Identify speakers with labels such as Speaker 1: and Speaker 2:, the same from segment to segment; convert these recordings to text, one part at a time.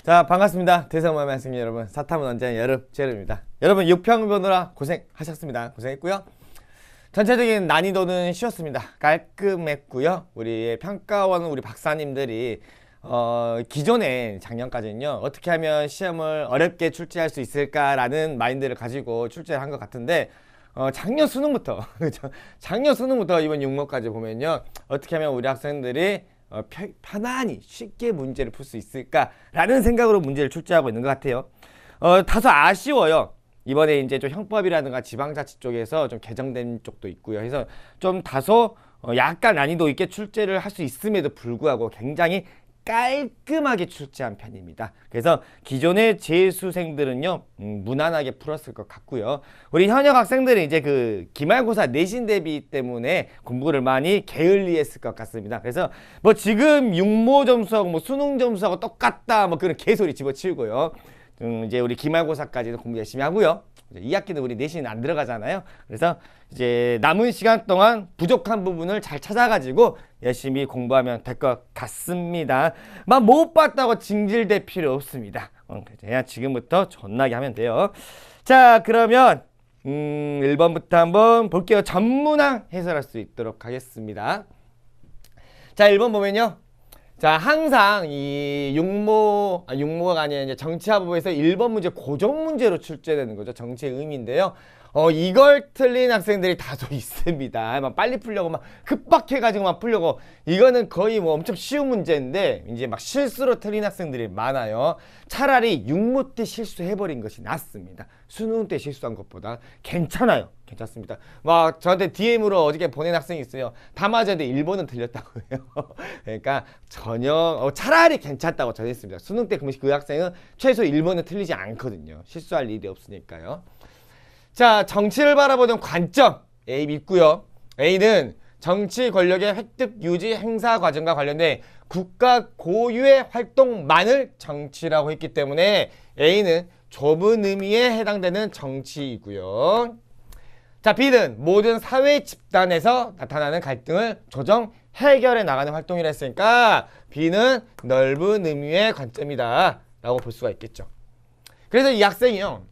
Speaker 1: 자, 반갑습니다. 대성마 말씀 여러분, 사탐은 언제나 여름 제르입니다. 여러분 6평 보느라 고생하셨습니다. 고생했고요. 전체적인 난이도는 쉬웠습니다. 깔끔했고요. 우리 평가원 우리 박사님들이 기존에 작년까지는요, 어떻게 하면 시험을 어렵게 출제할 수 있을까라는 마인드를 가지고 출제를 한 것 같은데, 작년 수능부터 작년 수능부터 이번 육모까지 보면요, 어떻게 하면 우리 학생들이 편안히 쉽게 문제를 풀 수 있을까라는 생각으로 문제를 출제하고 있는 것 같아요. 다소 아쉬워요. 이번에 이제 좀 형법이라든가 지방자치 쪽에서 좀 개정된 쪽도 있고요. 그래서 좀 다소 약간 난이도 있게 출제를 할 수 있음에도 불구하고 굉장히 깔끔하게 출제한 편입니다. 그래서 기존의 재수생들은요, 무난하게 풀었을 것 같고요. 우리 현역 학생들은 이제 그 기말고사 내신 대비 때문에 공부를 많이 게을리했을 것 같습니다. 그래서 뭐 지금 육모 점수하고 뭐 수능 점수하고 똑같다 뭐 그런 개소리 집어치우고요. 이제 우리 기말고사까지는 공부 열심히 하고요. 이 학기는 우리 내신 안 들어가잖아요. 그래서 이제 남은 시간 동안 부족한 부분을 잘 찾아가지고 열심히 공부하면 될 것 같습니다. 막 못 봤다고 징질될 필요 없습니다. 그냥 지금부터 존나게 하면 돼요. 자, 그러면 1번부터 한번 볼게요. 전문항 해설할 수 있도록 하겠습니다. 자, 1번 보면요. 자, 항상 이 육모가 아니라 이제 정치화법에서 1번 문제 고정 문제로 출제되는 거죠. 정치의 의미인데요. 이걸 틀린 학생들이 다소 있습니다. 막 빨리 풀려고 막 급박해가지고 막 풀려고, 이거는 거의 뭐 엄청 쉬운 문제인데 이제 막 실수로 틀린 학생들이 많아요. 차라리 육모 때 실수해버린 것이 낫습니다. 수능 때 실수한 것보다 괜찮아요. 괜찮습니다. 막 저한테 DM으로 어저께 보낸 학생이 있어요. 다 맞았는데 1번은 틀렸다고 해요. 그러니까 전혀 차라리 괜찮다고 전했습니다. 수능 때 그 학생은 최소 1번은 틀리지 않거든요. 실수할 일이 없으니까요. 자, 정치를 바라보는 관점 A 믿고요. A는 정치 권력의 획득, 유지, 행사 과정과 관련된 국가 고유의 활동만을 정치라고 했기 때문에 A는 좁은 의미에 해당되는 정치이고요. 자, B는 모든 사회 집단에서 나타나는 갈등을 조정, 해결해 나가는 활동이라 했으니까 B는 넓은 의미의 관점이다 라고 볼 수가 있겠죠. 그래서 이 학생이요,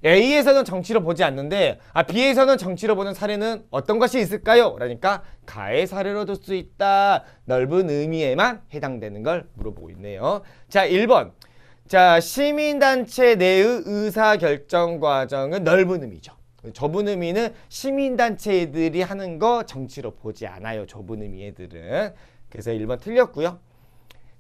Speaker 1: A에서는 정치로 보지 않는데 B에서는 정치로 보는 사례는 어떤 것이 있을까요? 그러니까 가의 사례로 들 수 있다. 넓은 의미에만 해당되는 걸 물어보고 있네요. 자, 1번. 자, 시민단체 내의 의사결정 과정은 넓은 의미죠. 좁은 의미는 시민단체들이 하는 거 정치로 보지 않아요. 좁은 의미 애들은. 그래서 1번 틀렸고요.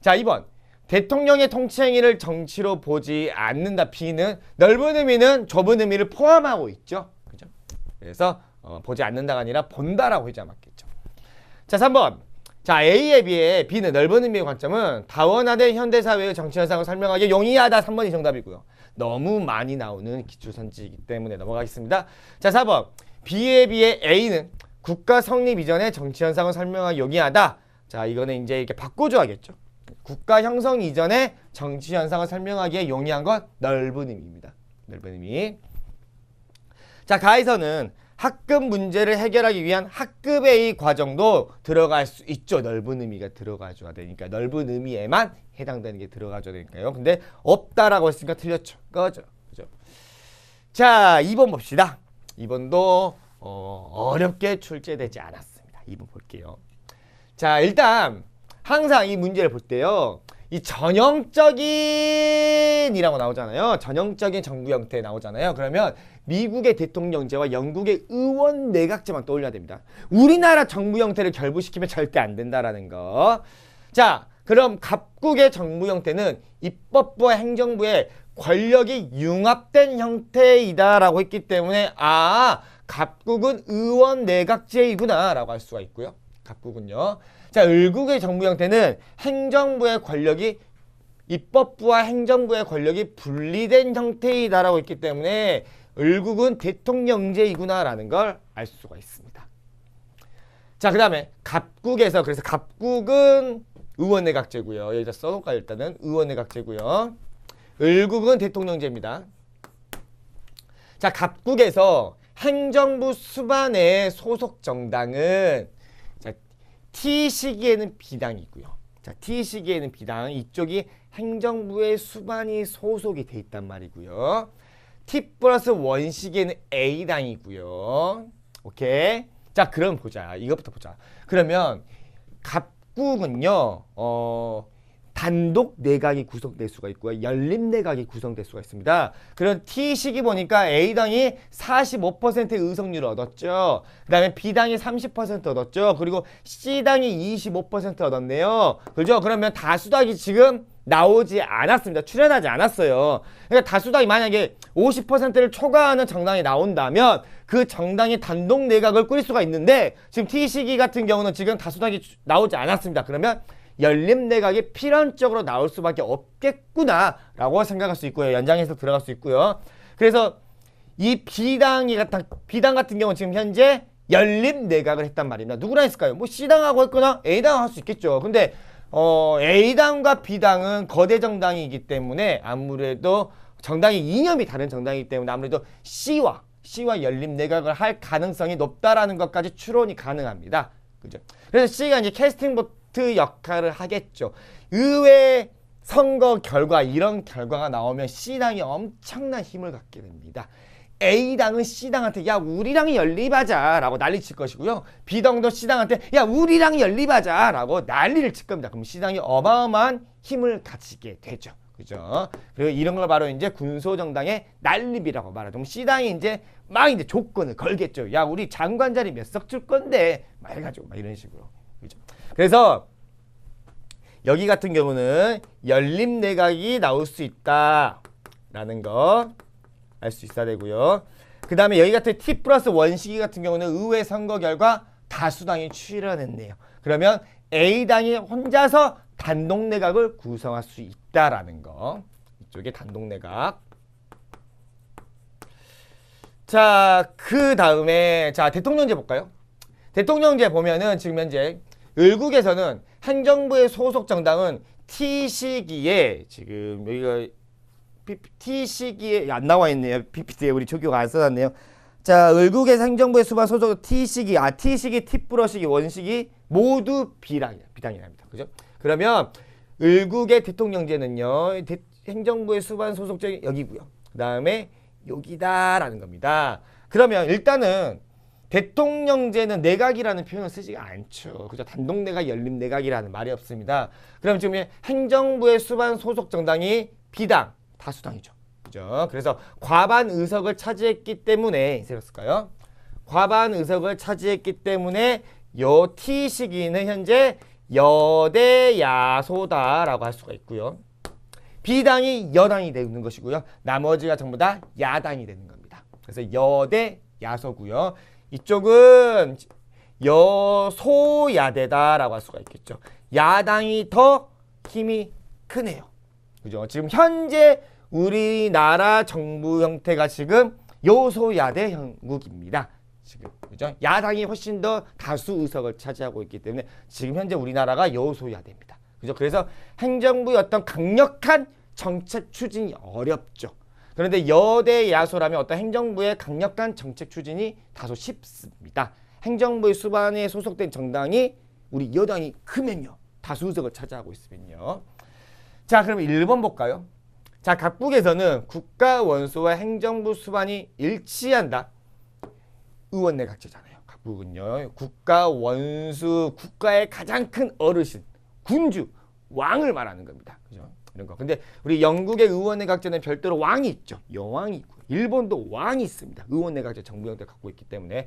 Speaker 1: 자, 2번. 대통령의 통치행위를 정치로 보지 않는다. B는 넓은 의미는 좁은 의미를 포함하고 있죠. 그죠? 그래서 보지 않는다가 아니라 본다라고 해야 맞겠죠. 자, 3번. 자, A에 비해 B는 넓은 의미의 관점은 다원화된 현대사회의 정치 현상을 설명하기 용이하다. 3번이 정답이고요. 너무 많이 나오는 기출선지이기 때문에 넘어가겠습니다. 자, 4번. B에 비해 A는 국가 성립 이전의 정치 현상을 설명하기 용이하다. 자, 이거는 이제 이렇게 바꿔줘야겠죠. 국가 형성 이전의 정치 현상을 설명하기에 용이한 건 넓은 의미입니다. 넓은 의미. 자, 가에서는 학급 문제를 해결하기 위한 학급 A 과정도 들어갈 수 있죠. 넓은 의미가 들어가줘야 되니까. 넓은 의미에만 해당되는 게 들어가줘야 되니까요. 근데 없다라고 했으니까 틀렸죠. 그죠? 자, 2번 봅시다. 2번도 어렵게 출제되지 않았습니다. 2번 볼게요. 자, 일단 항상 이 문제를 볼 때요, 이 전형적인이라고 나오잖아요. 전형적인 정부 형태 나오잖아요. 그러면 미국의 대통령제와 영국의 의원 내각제만 떠올려야 됩니다. 우리나라 정부 형태를 결부시키면 절대 안 된다라는 거. 자, 그럼 갑국의 정부 형태는 입법부와 행정부의 권력이 융합된 형태이다라고 했기 때문에 갑국은 의원 내각제이구나 라고 할 수가 있고요. 갑국은요. 자, 을국의 정부 형태는 행정부의 권력이 입법부와 행정부의 권력이 분리된 형태이다라고 했기 때문에 을국은 대통령제이구나라는 걸 알 수가 있습니다. 자, 그 다음에 갑국에서, 그래서 갑국은 의원내각제고요. 여기다 써놓을까요? 일단은 의원내각제고요. 을국은 대통령제입니다. 자, 갑국에서 행정부 수반의 소속 정당은 T 시기에는 비당이고요. 자, T 시기에는 B당, 이쪽이 행정부의 수반이 소속이 돼 있단 말이고요. T+1 시기에는 A당이고요. 오케이. 자, 그럼 보자. 이것부터 보자. 그러면 갑국은요, 단독 내각이 구성될 수가 있고요. 연립 내각이 구성될 수가 있습니다. 그런 T식이 보니까 A당이 45%의 의석률을 얻었죠. 그 다음에 B당이 30% 얻었죠. 그리고 C당이 25% 얻었네요. 그죠? 그러면 다수당이 지금 나오지 않았습니다. 출연하지 않았어요. 그러니까 다수당이 만약에 50%를 초과하는 정당이 나온다면 그 정당이 단독 내각을 꾸릴 수가 있는데 지금 T시기 같은 경우는 지금 다수당이 나오지 않았습니다. 그러면 연립내각이 필연적으로 나올 수밖에 없겠구나 라고 생각할 수 있고요. 연장해서 들어갈 수 있고요. 그래서 이 B당 같은 경우는 지금 현재 연립내각을 했단 말입니다. 누구랑 했을까요? 뭐 C당하고 했거나 A당하고 할 수 있겠죠. 근데 A당과 B당은 거대 정당이기 때문에 아무래도 정당의 이념이 다른 정당이기 때문에 아무래도 C와 연립내각을 할 가능성이 높다라는 것까지 추론이 가능합니다. 그죠? 그래서 C가 이제 캐스팅 보트 역할을 하겠죠. 의회 선거 결과 이런 결과가 나오면 C당이 엄청난 힘을 갖게 됩니다. A당은 C당한테 야 우리랑 연립하자 라고 난리 칠 것이고요. B당도 C당한테 야 우리랑 연립하자 라고 난리를 칠 겁니다. 그럼 C당이 어마어마한 힘을 가지게 되죠. 그죠? 그리고 이런 걸 바로 이제 군소정당의 난립이라고 말하죠. 그럼 C당이 이제 막 이제 조건을 걸겠죠. 야 우리 장관 자리 몇 석 줄 건데 막 해가지고 막 이런 식으로. 그죠? 그래서 여기 같은 경우는 연립내각이 나올 수 있다라는 거 알 수 있어야 되고요. 그 다음에 여기 같은 T+1 시기 같은 경우는 의회 선거 결과 다수당이 출연했네요. 그러면 A당이 혼자서 단독내각을 구성할 수 있다라는 거. 이쪽에 단독내각. 자, 그 다음에 자 대통령제 볼까요? 대통령제 보면은 지금 현재 을국에서는 행정부의 소속 정당은 T 시기에 지금 여기가 T 시기에 안 나와 있네요. PPT에 우리 조교가 안 써놨네요. 자, 을국에서 행정부의 수반 소속 T 시기, T 시기, T+1 시기 모두 비당이랍니다. 그죠? 그러면 을국의 대통령제는요, 행정부의 수반 소속적이 여기고요. 그 다음에 여기다라는 겁니다. 그러면 일단은 대통령제는 내각이라는 표현을 쓰지가 않죠. 그죠? 단독내각, 연립내각이라는 말이 없습니다. 그럼 지금 행정부의 수반 소속 정당이 비당, 다수당이죠. 그죠? 그래서 과반 의석을 차지했기 때문에 있었을까요? 과반 의석을 차지했기 때문에 요 T 시기는 현재 여대 야소다라고 할 수가 있고요. B당이 여당이 되는 것이고요. 나머지가 전부 다 야당이 되는 겁니다. 그래서 여대 야소고요. 이쪽은 여소야대다라고 할 수가 있겠죠. 야당이 더 힘이 크네요. 그죠? 지금 현재 우리나라 정부 형태가 지금 여소야대 형국입니다. 지금 그죠? 야당이 훨씬 더 다수 의석을 차지하고 있기 때문에 지금 현재 우리나라가 여소야대입니다. 그죠? 그래서 행정부의 어떤 강력한 정책 추진이 어렵죠. 그런데 여대 야소라면 어떤 행정부의 강력한 정책 추진이 다소 쉽습니다. 행정부의 수반에 소속된 정당이 우리 여당이 크면요. 다수 의석을 차지하고 있으면요. 자, 그럼 1번 볼까요? 자, 각국에서는 국가 원수와 행정부 수반이 일치한다. 의원내각제잖아요. 각국은요. 국가 원수, 국가의 가장 큰 어르신, 군주, 왕을 말하는 겁니다. 그죠? 이런 거. 근데 우리 영국의 의원내각제는 별도로 왕이 있죠. 여왕이 있고. 일본도 왕이 있습니다. 의원내각제 정부 형태를 갖고 있기 때문에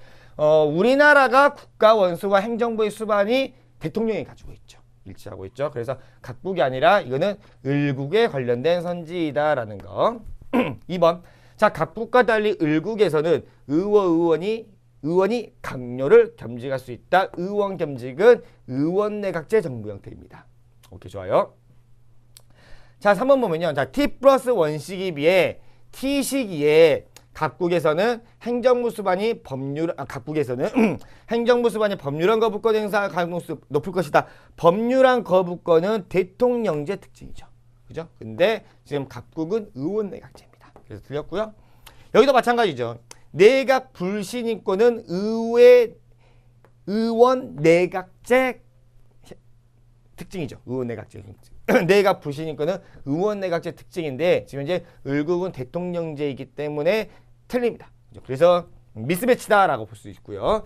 Speaker 1: 우리나라가 국가 원수와 행정부의 수반이 대통령이 가지고 있죠. 일치하고 있죠. 그래서 각국이 아니라 이거는 을국에 관련된 선지이다라는 거. 2번. 자, 각국과 달리 을국에서는 의원이 강요를 겸직할 수 있다. 의원 겸직은 의원내각제 정부 형태입니다. 오케이, 좋아요. 자, 3번 보면요. 자, T+1 시기비에 T 시기에 각국에서는 행정부 수반이 각국에서는 행정부 수반이 법률안 거부권 행사 가능성이 높을 것이다. 법률안 거부권은 대통령제 특징이죠. 그죠? 근데 지금 각국은 의원내각제입니다. 그래서 틀렸고요. 여기도 마찬가지죠. 내각 불신임권은 의원 내각제 특징이죠. 의원내각제 내각 부신인권은 의원내각제 특징인데 지금 현재 을국은 대통령제이기 때문에 틀립니다. 그래서 미스매치다라고 볼 수 있고요.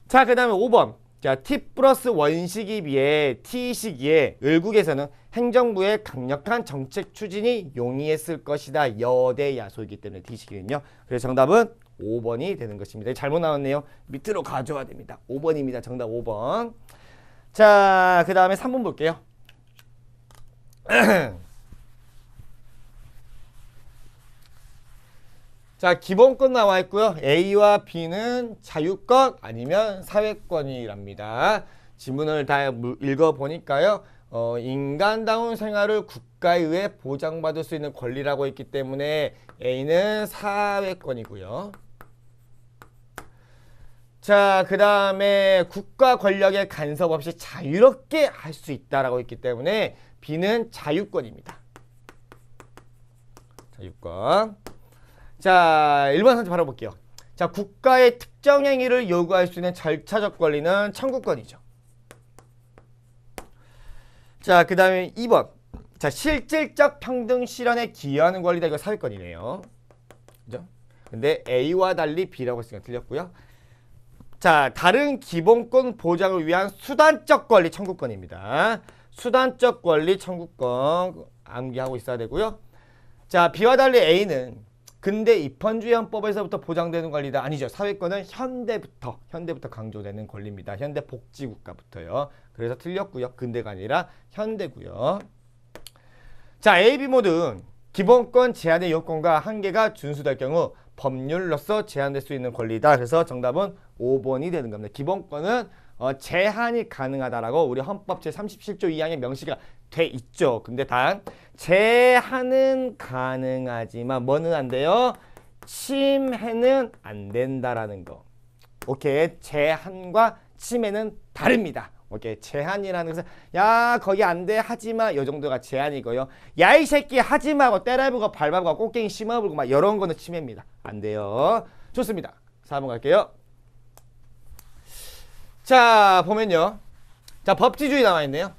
Speaker 1: 자, 그 다음에 5번. 자, T+1 시기비에 T 시기에 을국에서는 행정부의 강력한 정책 추진이 용이했을 것이다. 여대 야소이기 때문에 T 시기는요. 그래서 정답은 5번이 되는 것입니다. 잘못 나왔네요. 밑으로 가져와야 됩니다. 5번입니다. 정답 5번. 자, 그 다음에 3번 볼게요. 자, 기본권 나와 있고요. A와 B는 자유권 아니면 사회권이랍니다. 지문을 다 읽어보니까요. 인간다운 생활을 국가에 의해 보장받을 수 있는 권리라고 했기 때문에 A는 사회권이고요. 자, 그 다음에 국가 권력의 간섭 없이 자유롭게 할 수 있다라고 했기 때문에 B는 자유권입니다. 자유권. 자, 1번 선택 바로 볼게요. 자, 국가의 특정 행위를 요구할 수 있는 절차적 권리는 청구권이죠. 자, 그 다음에 2번. 자, 실질적 평등 실현에 기여하는 권리다. 이거 사회권이네요. 그죠? 근데 A와 달리 B라고 했으니까 틀렸고요. 자, 다른 기본권 보장을 위한 수단적 권리 청구권입니다. 수단적 권리 청구권 암기하고 있어야 되고요. 자, B와 달리 A는 근대 입헌주의 헌법에서부터 보장되는 권리다. 아니죠. 사회권은 현대부터 강조되는 권리입니다. 현대 복지국가부터요. 그래서 틀렸고요. 근대가 아니라 현대고요. 자, A, B 모두 기본권 제한의 요건과 한계가 준수될 경우 법률로서 제한될 수 있는 권리다. 그래서 정답은 5번이 되는 겁니다. 기본권은 제한이 가능하다라고 우리 헌법 제37조 2항에 명시가 돼 있죠. 근데 단 제한은 가능하지만 뭐는 안 돼요? 침해는 안 된다라는 거. 오케이. 제한과 침해는 다릅니다. 오케이. 제한이라는 것은 야 거기 안 돼 하지마 요 정도가 제한이고요. 야 이 새끼 하지마 하고 때려부고 밟아부고 꽃갱이 심어불고 막 이런 거는 침해입니다. 안 돼요. 좋습니다. 4번 갈게요. 자, 보면요. 자, 법치주의 나와 있네요.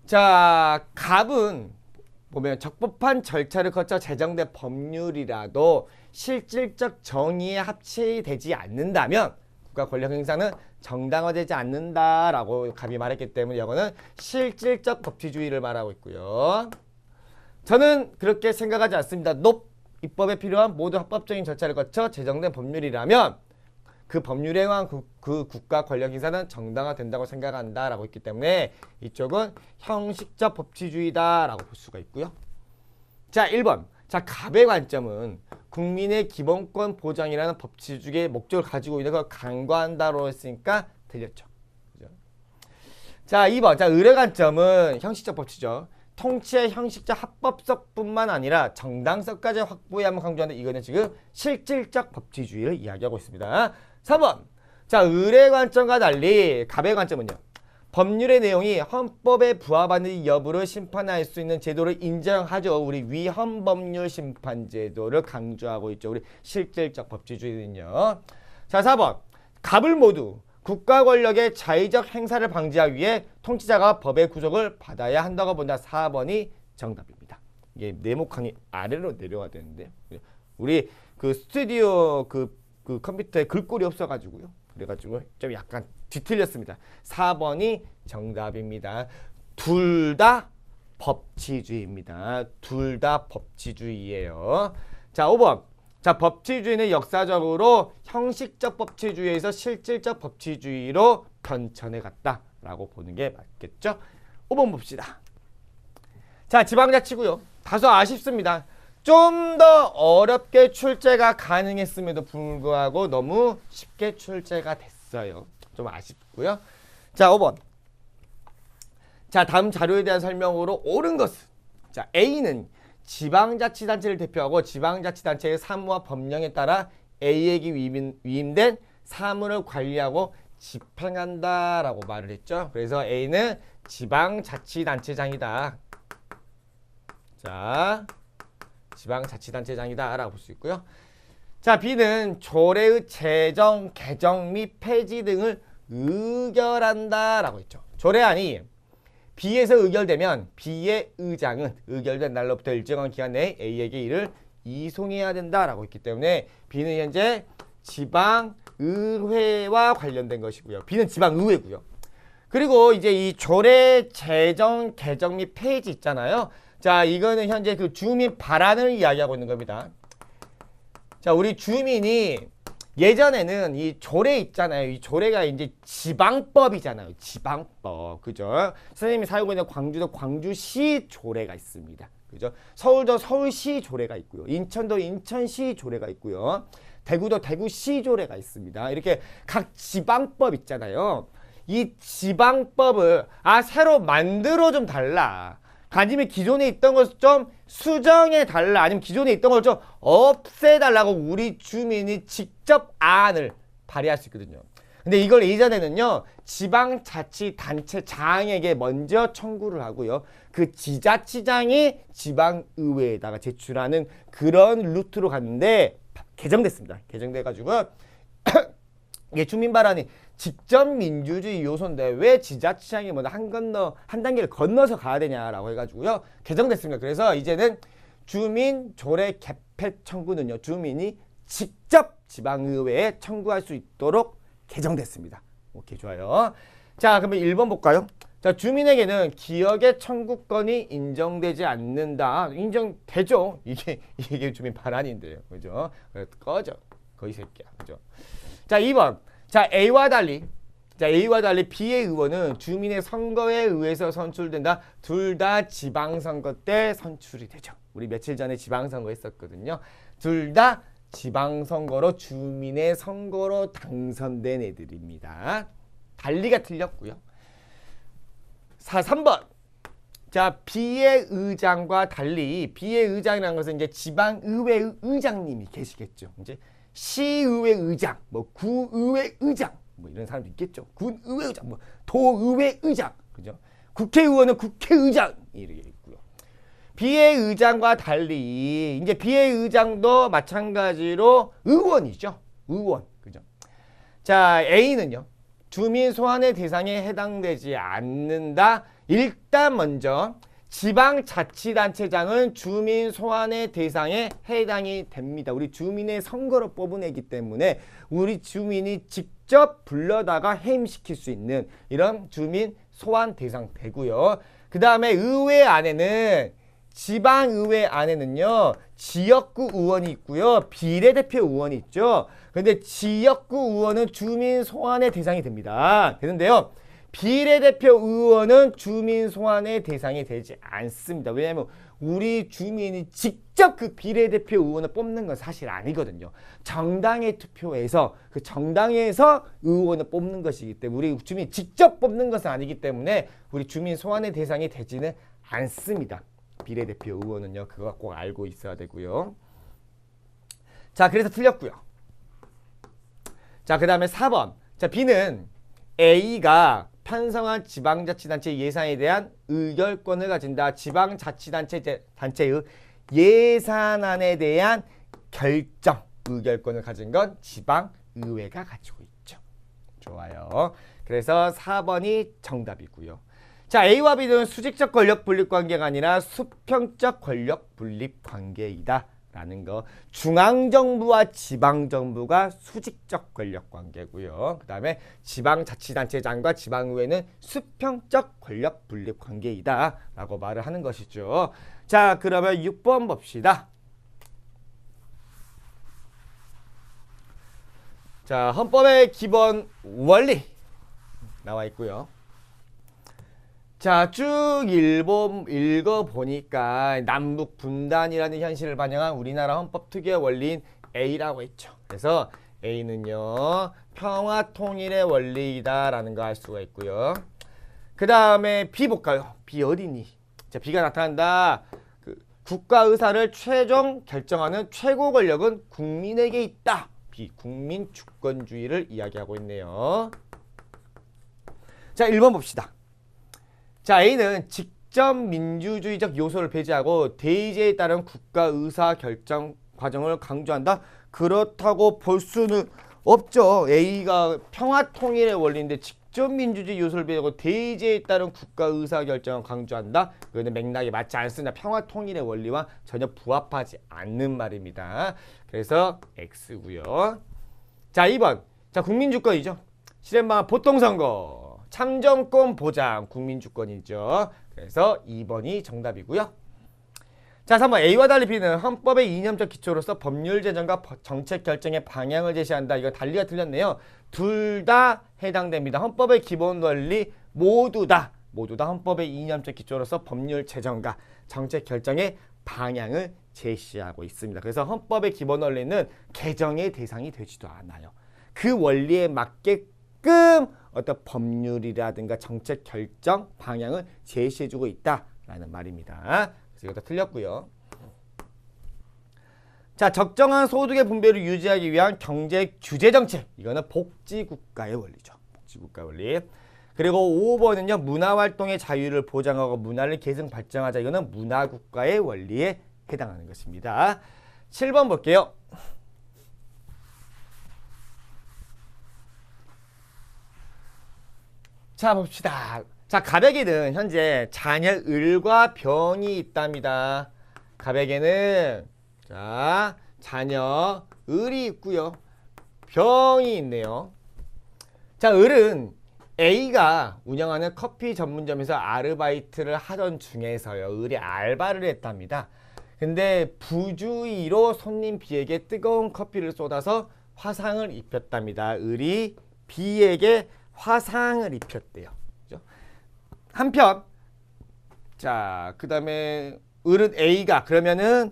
Speaker 1: 자, 갑은 보면 적법한 절차를 거쳐 제정된 법률이라도 실질적 정의에 합치되지 않는다면 국가 권력 행사는 정당화되지 않는다라고 갑이 말했기 때문에 이거는 실질적 법치주의를 말하고 있고요. 저는 그렇게 생각하지 않습니다. 입법에 필요한 모든 합법적인 절차를 거쳐 제정된 법률이라면 그 법률에 의한 그 국가 권력 행사는 정당화된다고 생각한다라고 했기 때문에 이쪽은 형식적 법치주의다라고 볼 수가 있고요. 자, 1번. 자, 갑의 관점은 국민의 기본권 보장이라는 법치주의의 목적을 가지고 있는 걸 간과한다고 했으니까 틀렸죠. 그죠? 자, 2번. 자, 을의 관점은 형식적 법치죠. 통치의 형식적 합법성뿐만 아니라 정당성까지 확보해야만 강조하는데 이거는 지금 실질적 법치주의를 이야기하고 있습니다. 3번. 자, 을의 관점과 달리 갑의 관점은요. 법률의 내용이 헌법에 부합하는 여부를 심판할 수 있는 제도를 인정하죠. 우리 위헌법률 심판제도를 강조하고 있죠. 우리 실질적 법치주의는요. 자, 4번. 갑을 모두 국가 권력의 자의적 행사를 방지하기 위해 통치자가 법의 구속을 받아야 한다고 본다. 4번이 정답입니다. 이게 네모칸이 아래로 내려와야 되는데 우리 그 스튜디오 그 컴퓨터에 글꼴이 없어가지고요. 그래가지고 좀 약간 뒤틀렸습니다. 4번이 정답입니다. 둘 다 법치주의입니다. 둘 다 법치주의예요. 자, 5번. 자, 법치주의는 역사적으로 형식적 법치주의에서 실질적 법치주의로 변천해 갔다라고 보는 게 맞겠죠? 5번 봅시다. 자, 지방자치고요. 다소 아쉽습니다. 좀 더 어렵게 출제가 가능했음에도 불구하고 너무 쉽게 출제가 됐어요. 좀 아쉽고요. 자, 5번. 자, 다음 자료에 대한 설명으로 옳은 것은 자, A는 지방자치단체를 대표하고 지방자치단체의 사무와 법령에 따라 A에게 위임된 사무를 관리하고 집행한다라고 말을 했죠. 그래서 A는 지방자치단체장이다. 자, 지방자치단체장이다 라고 볼 수 있고요. 자, B는 조례의 제정, 개정 및 폐지 등을 의결한다 라고 했죠. 조례안이 B에서 의결되면 B의 의장은 의결된 날로부터 일정한 기간 내에 A에게 이를 이송해야 된다라고 했기 때문에 B는 현재 지방의회와 관련된 것이고요. B는 지방의회고요. 그리고 이제 이 조례 제정, 개정 및 폐지 있잖아요. 자, 이거는 현재 그 주민 발안을 이야기하고 있는 겁니다. 자, 우리 주민이 예전에는 이 조례 있잖아요. 이 조례가 이제 지방법이잖아요. 지방법. 그죠? 선생님이 살고 있는 광주도 광주시 조례가 있습니다. 그죠? 서울도 서울시 조례가 있고요. 인천도 인천시 조례가 있고요. 대구도 대구시 조례가 있습니다. 이렇게 각 지방법 있잖아요. 이 지방법을 새로 만들어 좀 달라. 아니면 기존에 있던 것을 좀 수정해 달라. 아니면 기존에 있던 걸 좀 없애달라고 우리 주민이 직접 안을 발의할 수 있거든요. 근데 이걸 예전에는요, 지방자치단체장에게 먼저 청구를 하고요. 그 지자체장이 지방의회에다가 제출하는 그런 루트로 갔는데 개정됐습니다. 개정돼가지고 이게 주민발언이 직접 민주주의 요소인데 왜 지자체장이 먼저 한 단계를 건너서 가야 되냐라고 해가지고요. 개정됐습니다. 그래서 이제는 주민 조례 개폐 청구는요. 주민이 직접 지방의회에 청구할 수 있도록 개정됐습니다. 오케이, 좋아요. 자, 그러면 1번 볼까요? 자, 주민에게는 기억의 청구권이 인정되지 않는다. 인정되죠. 이게 주민 발안인데요. 그죠? 꺼져. 거의 새끼야. 그죠? 자, 2번. 자, A와 달리 B의 의원은 주민의 선거에 의해서 선출된다. 둘 다 지방선거 때 선출이 되죠. 우리 며칠 전에 지방선거 했었거든요. 둘 다 지방선거로 주민의 선거로 당선된 애들입니다. 달리가 틀렸고요. 3번. 자, B의 의장과 달리 B의 의장이라는 것은 이제 지방의회 의장님이 계시겠죠. 이제 시의회 의장, 뭐 구의회 의장, 뭐 이런 사람도 있겠죠. 군의회 의장, 뭐 도의회 의장, 그죠? 국회의원은 국회의장 이렇게 있고요. B의 의장과 달리 이제 B의 의장도 마찬가지로 의원이죠. 의원, 그죠? 자, A는요. 주민 소환의 대상에 해당되지 않는다. 일단 먼저 지방자치단체장은 주민 소환의 대상에 해당이 됩니다. 우리 주민의 선거로 뽑은 애기 때문에 우리 주민이 직접 불러다가 해임시킬 수 있는 이런 주민 소환 대상 되고요. 그 다음에 의회 안에는 지방의회 안에는요. 지역구 의원이 있고요. 비례대표 의원이 있죠. 근데 지역구 의원은 주민 소환의 대상이 됩니다. 되는데요. 비례대표 의원은 주민 소환의 대상이 되지 않습니다. 왜냐하면 우리 주민이 직접 그 비례대표 의원을 뽑는 건 사실 아니거든요. 정당의 투표에서 그 정당에서 의원을 뽑는 것이기 때문에 우리 주민이 직접 뽑는 것은 아니기 때문에 우리 주민 소환의 대상이 되지는 않습니다. 비례대표 의원은요. 그거 꼭 알고 있어야 되고요. 자, 그래서 틀렸고요. 자, 그 다음에 4번. 자, B는 A가 편성한 지방자치단체 예산에 대한 의결권을 가진다. 지방자치단체의 예산안에 대한 결정, 의결권을 가진 건 지방의회가 가지고 있죠. 좋아요. 그래서 4번이 정답이고요. 자, A와 B는 수직적 권력 분립 관계가 아니라 수평적 권력 분립 관계이다. 라는 거. 중앙정부와 지방정부가 수직적 권력 관계고요. 그 다음에 지방자치단체장과 지방의회는 수평적 권력 분립 관계이다 라고 말을 하는 것이죠. 자, 그러면 6번 봅시다. 자, 헌법의 기본 원리 나와 있고요. 자, 쭉 읽어보니까 남북 분단이라는 현실을 반영한 우리나라 헌법 특유의 원리인 A라고 했죠. 그래서 A는요, 평화 통일의 원리이다 라는 거 알 수가 있고요. 그 다음에 B 볼까요? B 어디니? 자, B가 나타난다. 국가 의사를 최종 결정하는 최고 권력은 국민에게 있다. B, 국민 주권주의를 이야기하고 있네요. 자, 1번 봅시다. 자, A는 직접 민주주의적 요소를 배제하고 대의제에 따른 국가 의사 결정 과정을 강조한다. 그렇다고 볼 수는 없죠. A가 평화통일의 원리인데 직접 민주주의 요소를 배우고 대의제에 따른 국가 의사결정을 강조한다. 그거는 맥락이 맞지 않습니다. 평화통일의 원리와 전혀 부합하지 않는 말입니다. 그래서 X고요. 자, 2번. 자, 국민주권이죠. 실행방안 보통선거, 참정권 보장, 국민주권이죠. 그래서 2번이 정답이고요. 자, 3번. A와 달리 B는 헌법의 이념적 기초로서 법률 제정과 정책 결정의 방향을 제시한다. 이거 달리가 틀렸네요. 둘 다 해당됩니다. 헌법의 기본 원리 모두 다 헌법의 이념적 기초로서 법률 제정과 정책 결정의 방향을 제시하고 있습니다. 그래서 헌법의 기본 원리는 개정의 대상이 되지도 않아요. 그 원리에 맞게끔 어떤 법률이라든가 정책 결정 방향을 제시해주고 있다라는 말입니다. 그래서 이거 다 틀렸고요. 자, 적정한 소득의 분배를 유지하기 위한 경제 규제 정책. 이거는 복지국가의 원리죠. 복지국가 원리. 그리고 5번은요. 문화활동의 자유를 보장하고 문화를 계승 발전하자. 이거는 문화국가의 원리에 해당하는 것입니다. 7번 볼게요. 자, 봅시다. 자, 갑에게는 현재 자녀 을과 병이 있답니다. 갑에게는 자, 자녀 을이 있고요. 병이 있네요. 자, 을은 A가 운영하는 커피 전문점에서 아르바이트를 하던 중에서요. 을이 알바를 했답니다. 근데 부주의로 손님 B에게 뜨거운 커피를 쏟아서 화상을 입혔답니다. 을이 B에게 화상을 입혔대요. 그죠? 한편 자, 그 다음에 을은 A가 그러면은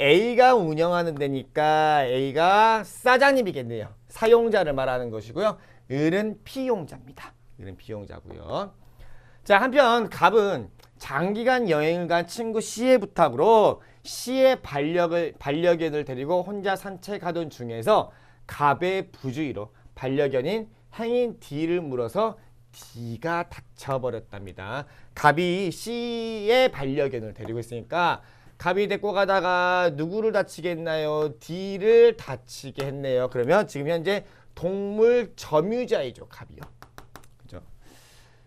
Speaker 1: A가 운영하는 데니까 A가 사장님이겠네요. 사용자를 말하는 것이고요. 을은 피용자입니다. 을은 피용자고요. 자, 한편 갑은 장기간 여행을 간 친구 C의 부탁으로 C의 반려견을 데리고 혼자 산책하던 중에서 갑의 부주의로 반려견인 행인 D를 물어서 D가 다쳐버렸답니다. 갑이 C의 반려견을 데리고 있으니까 갑이 데리고 가다가 누구를 다치게 했나요? D를 다치게 했네요. 그러면 지금 현재 동물 점유자이죠. 갑이요. 그죠?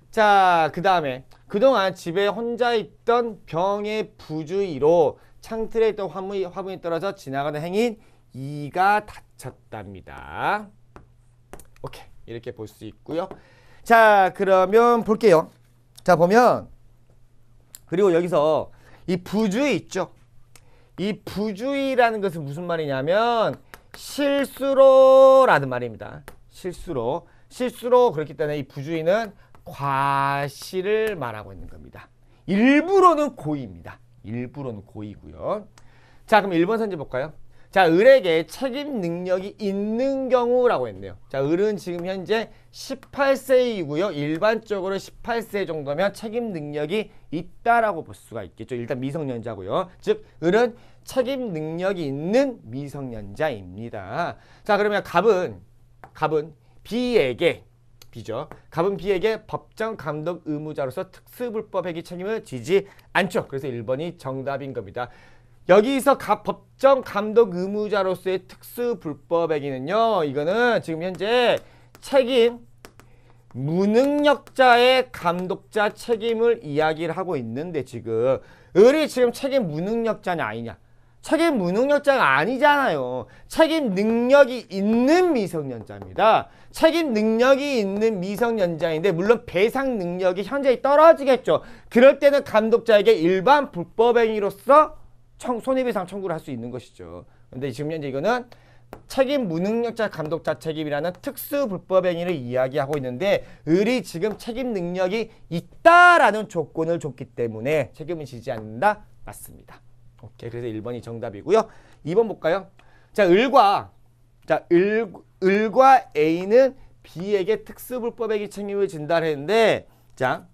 Speaker 1: 자, 그 다음에 그동안 집에 혼자 있던 병의 부주의로 창틀에 있던 화분이 떨어져 지나가는 행인 E가 다쳤답니다. 오케이. 이렇게 볼 수 있고요. 자, 그러면 볼게요. 자, 보면 그리고 여기서 이 부주의 있죠. 이 부주의라는 것은 무슨 말이냐면 실수로라는 말입니다. 실수로 그렇기 때문에 이 부주의는 과실을 말하고 있는 겁니다. 일부러는 고의입니다. 일부러는 고의고요. 자, 그럼 1번 선지 볼까요? 자, 을에게 책임 능력이 있는 경우라고 했네요. 자, 을은 지금 현재 18세이고요. 일반적으로 18세 정도면 책임 능력이 있다라고 볼 수가 있겠죠. 일단 미성년자고요. 즉, 을은 책임 능력이 있는 미성년자입니다. 자, 그러면 갑은 B에게 B죠. 갑은 B에게 법정 감독 의무자로서 특수불법행위 책임을 지지 않죠. 그래서 1번이 정답인 겁니다. 여기서 법정 감독 의무자로서의 특수불법행위는요. 이거는 지금 현재 책임 무능력자의 감독자 책임을 이야기를 하고 있는데 지금 을이 지금 책임 무능력자냐 아니냐. 책임 무능력자가 아니잖아요. 책임 능력이 있는 미성년자입니다. 책임 능력이 있는 미성년자인데 물론 배상 능력이 현저히 떨어지겠죠. 그럴 때는 감독자에게 일반 불법행위로서 손해배상 청구를 할 수 있는 것이죠. 근데 지금 현재 이거는 책임 무능력자 감독자 책임이라는 특수 불법행위를 이야기하고 있는데 을이 지금 책임 능력이 있다라는 조건을 줬기 때문에 책임을 지지 않는다. 맞습니다. 오케이. 그래서 1번이 정답이고요. 2번 볼까요? 자, 을과 A는 B에게 특수불법행위 책임을 진다했는데 자,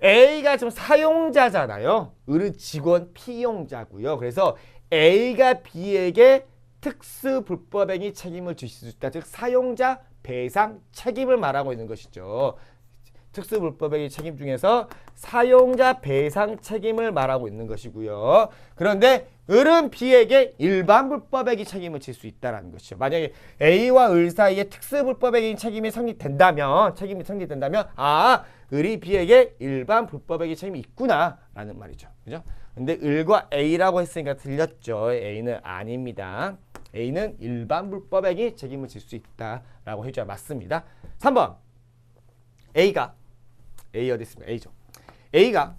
Speaker 1: A가 지금 사용자잖아요. 을은 직원 피용자고요. 그래서 A가 B에게 특수불법행위 책임을 주실 수 있다. 즉 사용자 배상 책임을 말하고 있는 것이죠. 특수불법행위 책임 중에서 사용자 배상 책임을 말하고 있는 것이고요. 그런데 을은 B에게 일반 불법행위 책임을 질 수 있다는 것이죠. 만약에 A와 을 사이에 특수불법행위 책임이 성립된다면 아, 을이 B에게 일반 불법행위 책임이 있구나라는 말이죠. 그죠? 근데 을과 A라고 했으니까 틀렸죠. A는 아닙니다. A는 일반 불법행위 책임을 질 수 있다라고 해줘야 맞습니다. 3번 A 어디 있습니까? A죠. A가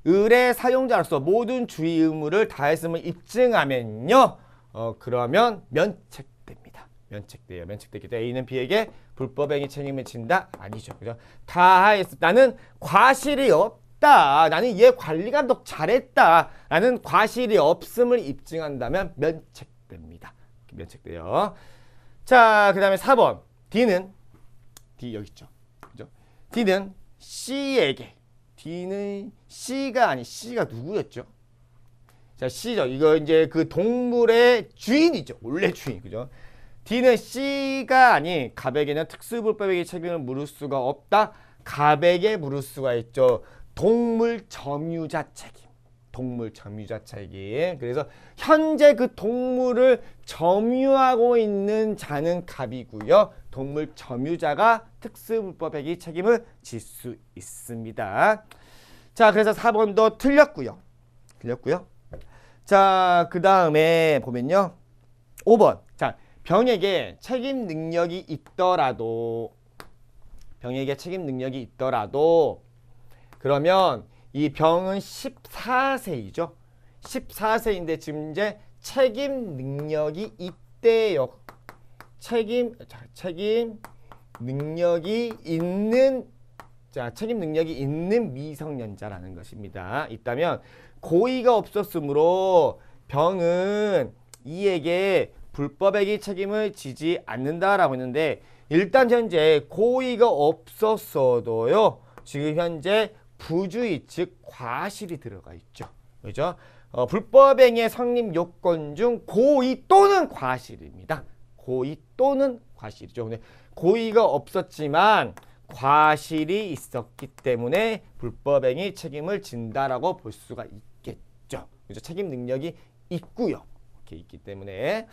Speaker 1: 을의 사용자로서 모든 주의 의무를 다했음을 입증하면요. 그러면 면책됩니다. 면책되기 때문에 A는 B에게 불법행위 책임을 진다? 아니죠. 그죠? 나는 과실이 없다. 나는 얘 관리가 더 잘했다. 라는 과실이 없음을 입증한다면 면책됩니다. 면책돼요. 자, 그 다음에 4번. D 여기 있죠. 그죠? D는 C가 누구였죠? 자, C죠. 이거 이제 그 동물의 주인이죠. 원래 주인. 그죠? D는 C가 아닌 갑에게는 특수불법행위 책임을 물을 수가 없다. 갑에게 물을 수가 있죠. 동물 점유자 책임. 그래서 현재 그 동물을 점유하고 있는 자는 갑이고요. 동물 점유자가 특수불법행위 책임을 질 수 있습니다. 자, 그래서 4번도 틀렸고요. 자, 그 다음에 보면요. 5번. 자, 병에게 책임 능력이 있더라도 그러면 이 병은 14세이죠. 14세인데 지금 이제 책임 능력이 있대요. 책임 능력이 있는 미성년자라는 것입니다. 있다면 고의가 없었으므로 병은 이에게 불법행위 책임을 지지 않는다라고 했는데 일단 현재 고의가 없었어도요. 지금 현재 부주의 즉 과실이 들어가 있죠. 그죠? 불법행위의 성립 요건 중 고의 또는 과실입니다. 고의 또는 과실이죠. 근데 고의가 없었지만 과실이 있었기 때문에 불법행위 책임을 진다라고 볼 수가 있겠죠. 그죠? 책임 능력이 있고요. 이렇게 있기 때문에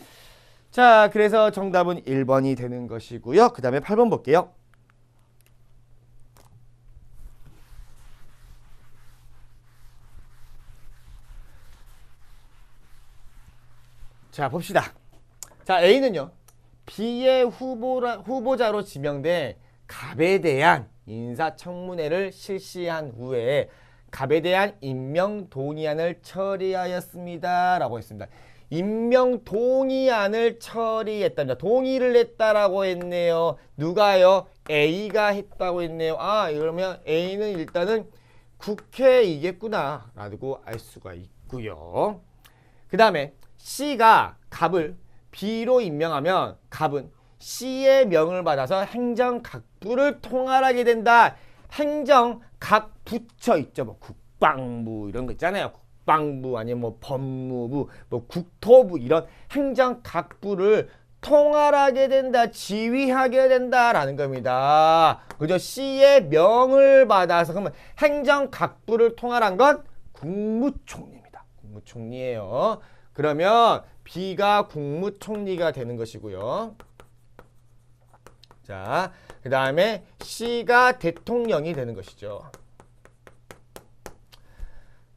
Speaker 1: 자, 그래서 정답은 1번이 되는 것이고요. 그 다음에 8번 볼게요. 자, 봅시다. 자, A는요. B의 후보자로 지명된 갑에 대한 인사청문회를 실시한 후에 갑에 대한 임명 동의안을 처리하였습니다. 라고 했습니다. 임명 동의안을 처리했답니다. 동의를 했다라고 했네요. 누가요? A가 했다고 했네요. 아, 그러면 A는 일단은 국회이겠구나 라고 알 수가 있고요. 그 다음에 C가 갑을 B로 임명하면 갑은 C의 명을 받아서 행정각부를 통할하게 된다. 행정각 부처 있죠. 뭐 국방부 이런 거 있잖아요. 국방부 아니면 뭐 법무부, 뭐 국토부 이런 행정각부를 통할하게 된다. 지휘하게 된다라는 겁니다. 그죠? C의 명을 받아서 그러면 행정각부를 통할한 건 국무총리입니다. 국무총리예요. 그러면 B가 국무총리가 되는 것이고요. 자, 그 다음에 C가 대통령이 되는 것이죠.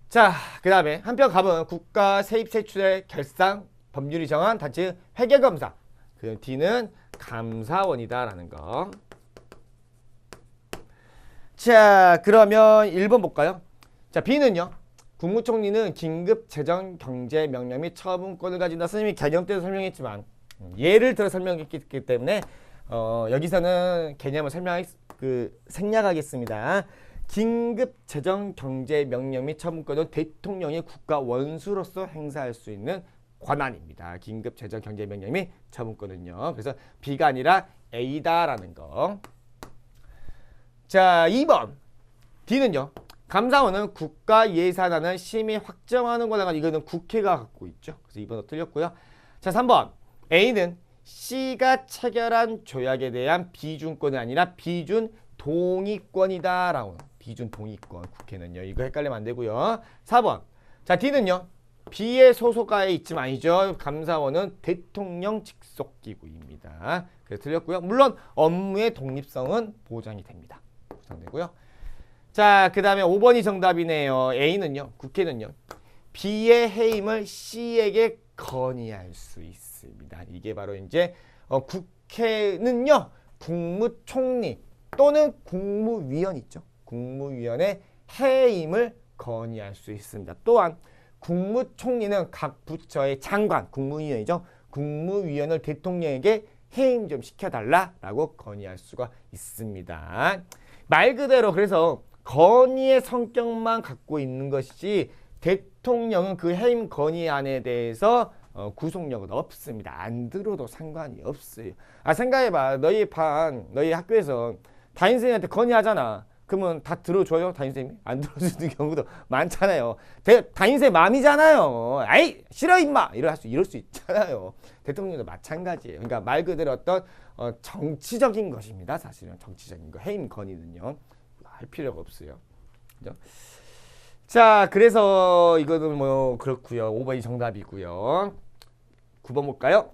Speaker 1: 자, 그 다음에 한편 갑은 국가 세입 세출의 결상 법률이 정한 단체 회계검사. 그 D는 감사원이다라는 거. 자, 그러면 1번 볼까요? 자, B는요. 국무총리는 긴급 재정 경제 명령 및 처분권을 가진다. 선생님이 개념 때도 설명했지만 예를 들어 설명했기 때문에 여기서는 개념을 생략하겠습니다. 긴급 재정 경제 명령 및 처분권은 대통령이 국가 원수로서 행사할 수 있는 권한입니다. 긴급 재정 경제 명령 및 처분권은요. 그래서 B가 아니라 A다라는 거. 자, 2번. D는요. 감사원은 국가 예산안을 심의 확정하는 권한을 이거는 국회가 갖고 있죠. 그래서 2번도 틀렸고요. 자, 3번. A는 C가 체결한 조약에 대한 비준권이 아니라 비준 동의권이다라고. 비준 동의권 국회는요. 이거 헷갈리면 안 되고요. 4번. 자, D는요. B의 소속가에 있지만 아니죠. 감사원은 대통령 직속 기구입니다. 그래서 틀렸고요. 물론 업무의 독립성은 보장이 됩니다. 보장되고요. 자, 그 다음에 5번이 정답이네요. A는요. 국회는요. B의 해임을 C에게 건의할 수 있습니다. 이게 바로 이제 국회는요. 국무총리 또는 국무위원 있죠. 국무위원의 해임을 건의할 수 있습니다. 또한 국무총리는 각 부처의 장관, 국무위원이죠. 국무위원을 대통령에게 해임 좀 시켜달라라고 건의할 수가 있습니다. 말 그대로 그래서 건의의 성격만 갖고 있는 것이지 대통령은 그 해임 건의안에 대해서 구속력은 없습니다. 안 들어도 상관이 없어요. 생각해봐. 너희 학교에서 담임선생님한테 건의하잖아. 그러면 다 들어줘요? 담임선생님이? 안 들어주는 경우도 많잖아요. 담임선생님 마음이잖아요. 아이 싫어 임마! 이럴 수 있잖아요. 대통령도 마찬가지예요. 그러니까 말 그대로 어떤 정치적인 것입니다. 사실은 정치적인 거. 해임 건의는요. 할 필요가 없어요. 그죠? 자, 그래서 이거는 뭐 그렇고요. 5번이 정답이고요. 9번 볼까요?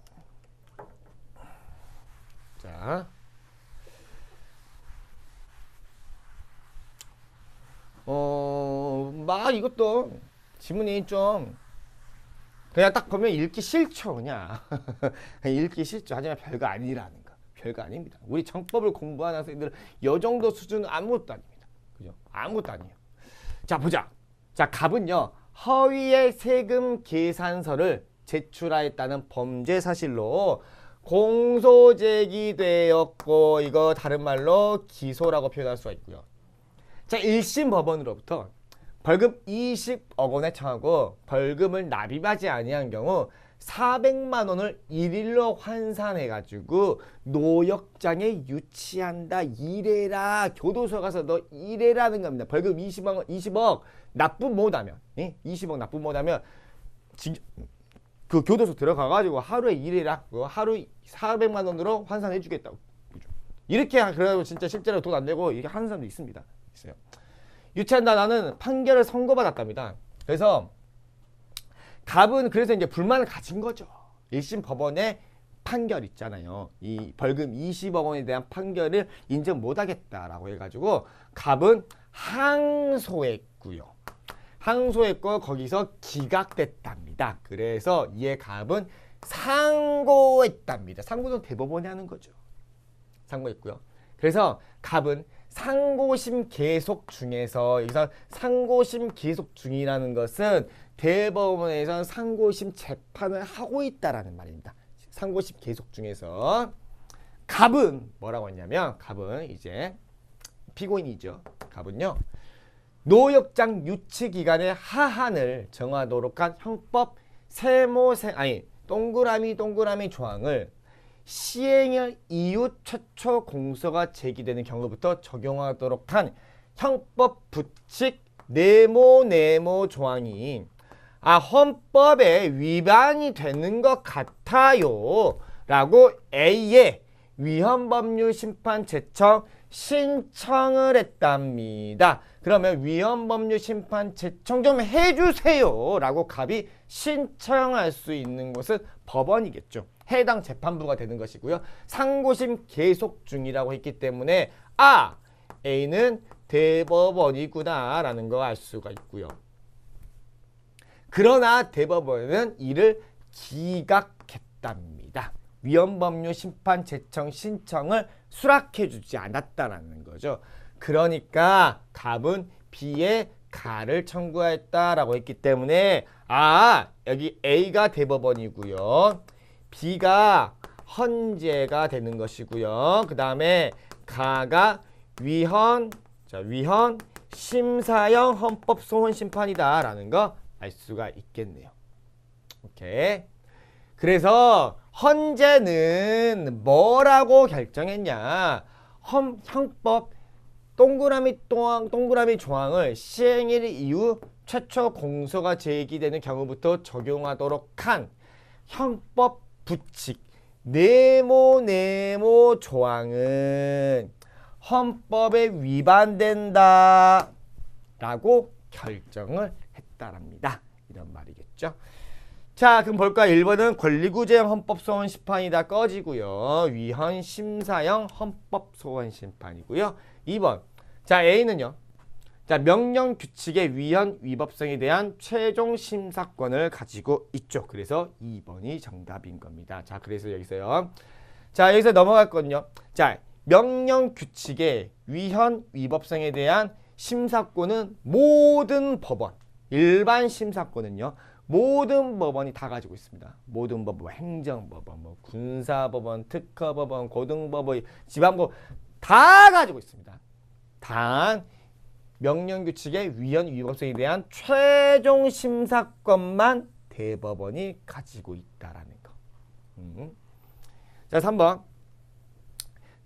Speaker 1: 자, 막 이것도 지문이 좀 그냥 딱 보면 읽기 싫죠, 그냥. 읽기 싫죠. 하지만 별거 아니라는 거. 별거 아닙니다. 우리 정법을 공부하는 학생들은 이 정도 수준은 아무것도 아닙니다. 그죠? 아무것도 아니에요. 자, 보자. 자, 갑은요. 허위의 세금 계산서를 제출하였다는 범죄 사실로 공소 제기되었고 이거 다른 말로 기소라고 표현할 수가 있고요. 자, 1심 법원으로부터 벌금 20억 원에 청하고 벌금을 납입하지 아니한 경우 400만 원을 일일로 환산해가지고 노역장에 유치한다. 이래라. 교도소 가서 너 이래라는 겁니다. 벌금 20억 납부 못하면 20억 납부 못하면 그 교도소 들어가가지고 하루에 이래라. 하루 400만 원으로 환산해주겠다고. 이렇게 그래도 진짜 실제로 돈 안 내고 이렇게 하는 사람도 있습니다. 있어요. 유치한다. 나는 판결을 선고받았답니다. 그래서 갑은 그래서 이제 불만을 가진 거죠. 1심 법원의 판결 있잖아요. 이 벌금 20억 원에 대한 판결을 인정 못하겠다라고 해가지고 갑은 항소했고요. 항소했고 거기서 기각됐답니다. 그래서 이에 갑은 상고했답니다. 상고는 대법원이 하는 거죠. 상고했고요. 그래서 갑은 상고심 계속 중에서 여기서 상고심 계속 중이라는 것은 대법원에서 상고심 재판을 하고 있다라는 말입니다. 상고심 계속 중에서 갑은 뭐라고 했냐면 갑은 이제 피고인이죠. 갑은요. 노역장 유치 기간의 하한을 정하도록 한 형법 동그라미 조항을 시행할 이후 최초 공소가 제기되는 경우부터 적용하도록 한 형법 부칙 네모 조항이 헌법에 위반이 되는 것 같아요 라고 A의 위헌법률심판 제청 신청을 했답니다. 그러면 위헌법률심판 제청 좀 해주세요 라고 갑이 신청할 수 있는 곳은 법원이겠죠. 해당 재판부가 되는 것이고요. 상고심 계속 중이라고 했기 때문에 A는 대법원이구나 라는 거 알 수가 있고요. 그러나 대법원은 이를 기각했답니다. 위헌법률 심판 제청 신청을 수락해주지 않았다라는 거죠. 그러니까 갑은 B의 가를 청구했다라고 했기 때문에 여기 A가 대법원이고요. B가 헌재가 되는 것이고요. 그 다음에 가가 위헌 심사형 헌법 소원 심판이다 라는 거 알 수가 있겠네요. 오케이. 그래서 헌재는 뭐라고 결정했냐? 형법 동그라미 조항을 시행일 이후 최초 공소가 제기되는 경우부터 적용하도록 한 형법 부칙 네모 조항은 헌법에 위반된다 라고 결정을 했다랍니다. 이런 말이겠죠. 자, 그럼 볼까요? 1번은 권리구제형 헌법소원심판이다 꺼지고요. 위헌 심사형 헌법소원심판이고요. 2번. 자, A는요. 자, 명령 규칙의 위헌 위법성에 대한 최종 심사권을 가지고 있죠. 그래서 2번이 정답인 겁니다. 자, 그래서 여기서요. 자, 여기서 넘어갈 건요. 자, 명령 규칙의 위헌 위법성에 대한 심사권은 모든 법원, 일반 심사권은요. 모든 법원이 다 가지고 있습니다. 모든 법원, 행정법원, 뭐 군사법원, 특허법원, 고등법원, 지방법원 다 가지고 있습니다. 단 명령규칙의 위헌 위법성에 대한 최종 심사권만 대법원이 가지고 있다라는 거. 자, 3번.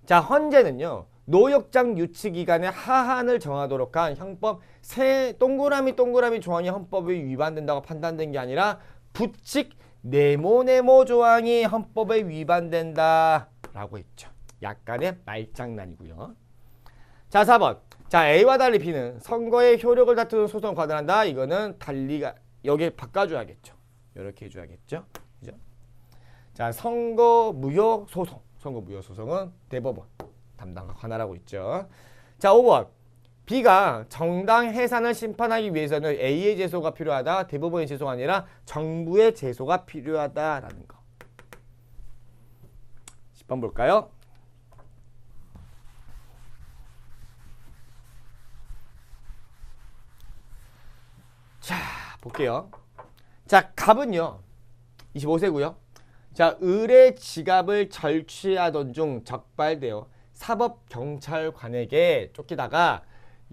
Speaker 1: 자, 헌재는요. 노역장 유치 기간의 하한을 정하도록 한 형법 세 동그라미 조항이 헌법에 위반된다고 판단된 게 아니라 부칙 네모네모 조항이 헌법에 위반된다라고 했죠. 약간의 말장난이고요. 자, 4번. 자, A와 달리 B는 선거의 효력을 다투는 소송을 과단한다. 이거는 달리가 여기에 바꿔줘야겠죠. 이렇게 해줘야겠죠. 그죠? 자, 선거 무효 소송은 대법원 담당과 관할하고 있죠. 자, 5번. B가 정당 해산을 심판하기 위해서는 A의 제소가 필요하다. 대법원의 제소가 아니라 정부의 제소가 필요하다라는 거. 10번 볼까요? 자, 볼게요. 자, 갑은요. 25세고요. 자, 을의 지갑을 절취하던 중 적발되어 사법경찰관에게 쫓기다가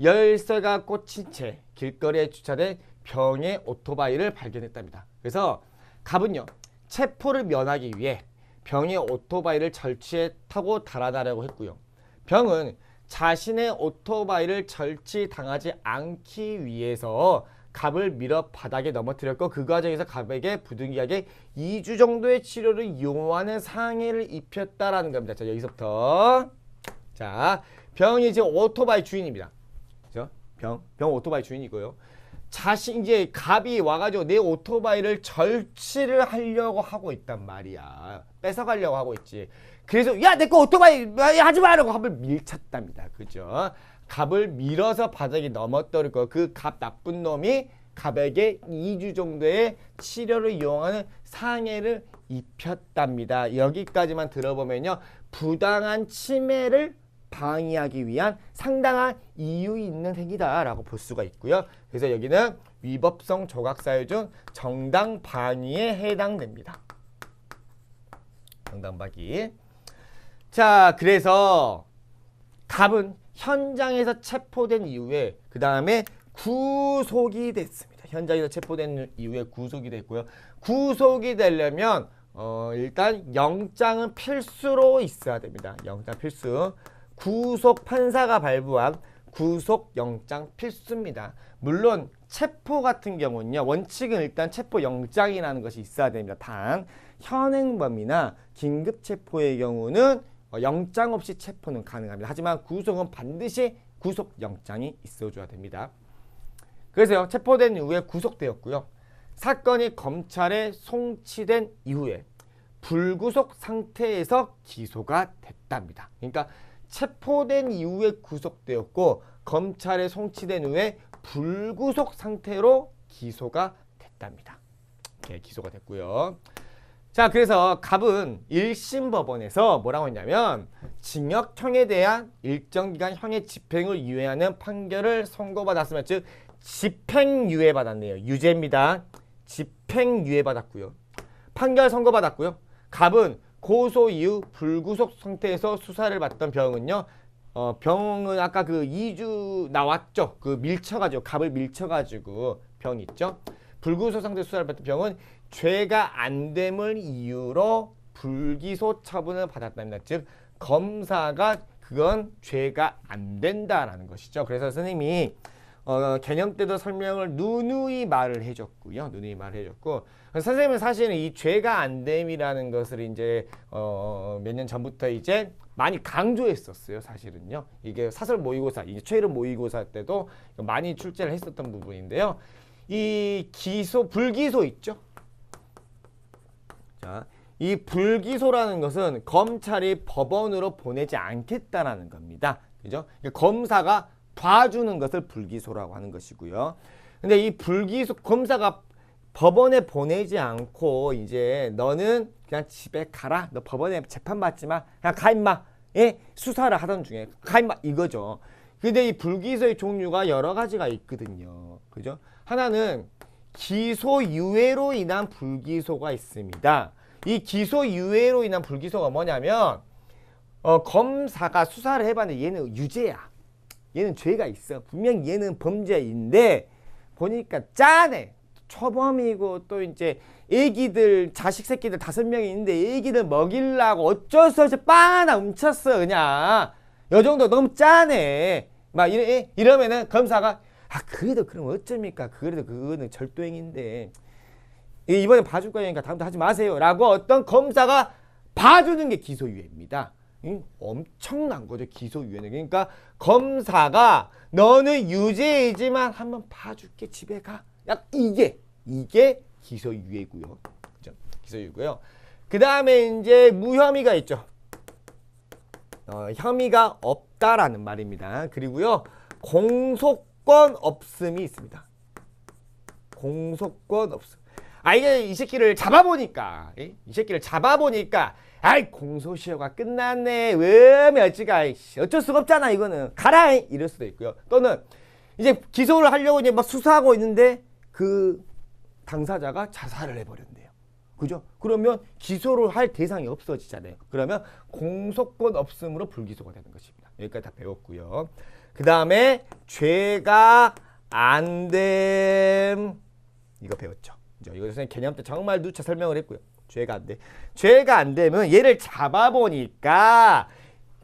Speaker 1: 열쇠가 꽂힌 채 길거리에 주차된 병의 오토바이를 발견했답니다. 그래서 갑은요. 체포를 면하기 위해 병의 오토바이를 절취해 타고 달아나려고 했고요. 병은 자신의 오토바이를 절취당하지 않기 위해서 갑을 밀어 바닥에 넘어뜨렸고 그 과정에서 갑에게 부득이하게 2주 정도의 치료를 요하는 상해를 입혔다라는 겁니다. 자, 여기서부터 자, 병이 지금 오토바이 주인입니다. 그죠? 병 오토바이 주인이고요. 이제 갑이 와가지고 내 오토바이를 절취를 하려고 하고 있단 말이야. 뺏어가려고 하고 있지. 그래서 야, 내 거 오토바이 하지 마라고 갑을 밀쳤답니다. 그죠? 갑을 밀어서 바닥에 넘어뜨리고 그 갑 나쁜 놈이 갑에게 2주 정도의 치료를 이용하는 상해를 입혔답니다. 여기까지만 들어보면요. 부당한 침해를 방해하기 위한 상당한 이유 있는 행위다라고 볼 수가 있고요. 그래서 여기는 위법성 조각사유 중 정당 방위에 해당됩니다. 정당 방위. 자, 그래서 갑은 현장에서 체포된 이후에 그 다음에 구속이 됐습니다. 현장에서 체포된 이후에 구속이 됐고요. 구속이 되려면 일단 영장은 필수로 있어야 됩니다. 영장 필수. 구속 판사가 발부한 구속 영장 필수입니다. 물론 체포 같은 경우는요. 원칙은 일단 체포 영장이라는 것이 있어야 됩니다. 단 현행범이나 긴급 체포의 경우는 영장 없이 체포는 가능합니다. 하지만 구속은 반드시 구속 영장이 있어줘야 됩니다. 그래서요. 체포된 이후에 구속되었고요. 사건이 검찰에 송치된 이후에 불구속 상태에서 기소가 됐답니다. 그러니까 체포된 이후에 구속되었고 검찰에 송치된 후에 불구속 상태로 기소가 됐답니다. 이렇게 기소가 됐고요. 자, 그래서 갑은 1심 법원에서 뭐라고 했냐면 징역형에 대한 일정 기간 형의 집행을 유예하는 판결을 선고받았으면 즉 집행유예 받았네요. 유죄입니다. 집행유예 받았고요. 판결 선고받았고요. 갑은 고소 이후 불구속 상태에서 수사를 받던 병은요. 병은 아까 그 2주 나왔죠. 그 밀쳐가지고 갑을 밀쳐가지고 병 있죠. 불구속 상태 수사를 받던 병은 죄가 안 됨을 이유로 불기소 처분을 받았답니다. 즉 검사가 그건 죄가 안 된다라는 것이죠. 그래서 선생님이 개념 때도 설명을 누누이 말을 해줬고요. 누누이 말을 해줬고 선생님은 사실은 이 죄가 안 됨이라는 것을 이제 몇 년 전부터 이제 많이 강조했었어요. 사실은요. 이게 사설 모의고사, 이제 최이름 모의고사 때도 많이 출제를 했었던 부분인데요. 이 기소, 불기소 있죠? 자, 이 불기소라는 것은 검찰이 법원으로 보내지 않겠다라는 겁니다. 그죠? 검사가 봐주는 것을 불기소라고 하는 것이고요. 근데 이 불기소, 검사가 법원에 보내지 않고 이제 너는 그냥 집에 가라. 너 법원에 재판 받지 마. 그냥 가 임마. 예? 수사를 하던 중에 가 임마 이거죠. 근데 이 불기소의 종류가 여러 가지가 있거든요. 그죠? 하나는 기소유예로 인한 불기소가 있습니다. 이 기소유예로 인한 불기소가 뭐냐면 검사가 수사를 해봤는데 얘는 유죄야. 얘는 죄가 있어. 분명히 얘는 범죄인데 보니까 짠해. 초범이고 또 이제 애기들 자식 새끼들 5명이 있는데 애기들 먹이려고 어쩔 수 없이 빵 하나 훔쳤어. 그냥 요 정도 너무 짠해. 막 이러면은 검사가 그래도 그럼 어쩝니까? 그래도 그거는 절도행위인데 이번에 봐줄 거니까 다음부터 하지 마세요 라고 어떤 검사가 봐주는 게 기소유예입니다. 엄청난 거죠. 기소유예는. 그러니까 검사가 너는 유죄이지만 한번 봐줄게 집에 가. 약 이게 기소유예고요. 그죠? 기소유예고요. 그 다음에 이제 무혐의가 있죠. 혐의가 없다라는 말입니다. 그리고요 공소권 없음이 있습니다. 공소권 없음. 이게 이 새끼를 잡아보니까 아이 공소시효가 끝났네. 왜 어찌가 어쩔 수가 없잖아. 이거는 가라 이럴 수도 있고요. 또는 이제 기소를 하려고 이제 막 수사하고 있는데 그 당사자가 자살을 해버렸네요. 그죠? 그러면 기소를 할 대상이 없어지잖아요. 그러면 공소권 없음으로 불기소가 되는 것입니다. 여기까지 다 배웠고요. 그 다음에 죄가 안 됨. 이거 배웠죠. 이거 선생님 개념 때 정말 누차 설명을 했고요. 죄가 안 돼. 죄가 안 되면 얘를 잡아보니까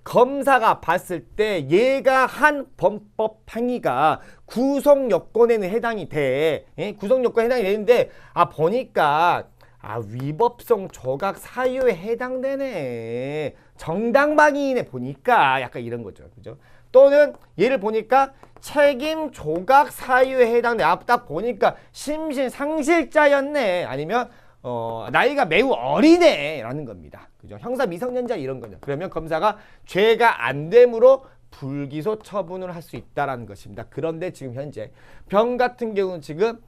Speaker 1: 검사가 봤을 때 얘가 한 범법 행위가 구속 요건에는 해당이 돼. 구속 요건에 해당이 되는데 보니까 위법성 조각 사유에 해당되네. 정당방위이네 보니까 약간 이런 거죠. 그죠? 또는 얘를 보니까 책임 조각 사유에 해당돼. 딱 보니까 심신상실자였네. 아니면 나이가 매우 어리네 라는 겁니다. 그죠? 형사 미성년자 이런 거죠. 그러면 검사가 죄가 안 됨으로 불기소 처분을 할 수 있다라는 것입니다. 그런데 지금 현재 병 같은 경우는 지금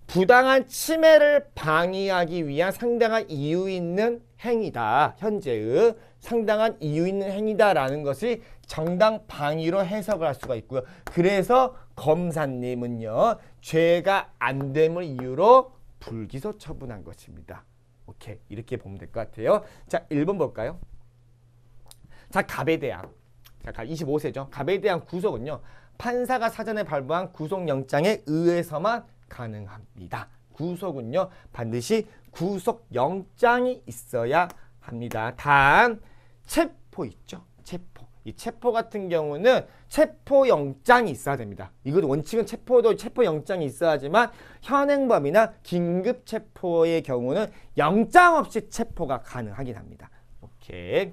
Speaker 1: 부당한 침해를 방해하기 위한 상당한 이유 있는 행위다. 현재의 상당한 이유 있는 행위다라는 것이 정당 방위로 해석을 할 수가 있고요. 그래서 검사님은요. 죄가 안 됨을 이유로 불기소 처분한 것입니다. 오케이. 이렇게 보면 될 것 같아요. 자, 1번 볼까요? 자, 갑에 대한. 자, 25세죠. 갑에 대한 구속은요. 판사가 사전에 발부한 구속영장에 의해서만 가능합니다. 구속은요. 반드시 구속영장이 있어야 합니다. 단 체포 있죠. 체포. 이 체포 같은 경우는 체포영장이 있어야 됩니다. 이것도 원칙은 체포영장이 있어야지만 현행범이나 긴급체포의 경우는 영장 없이 체포가 가능하긴 합니다. 오케이.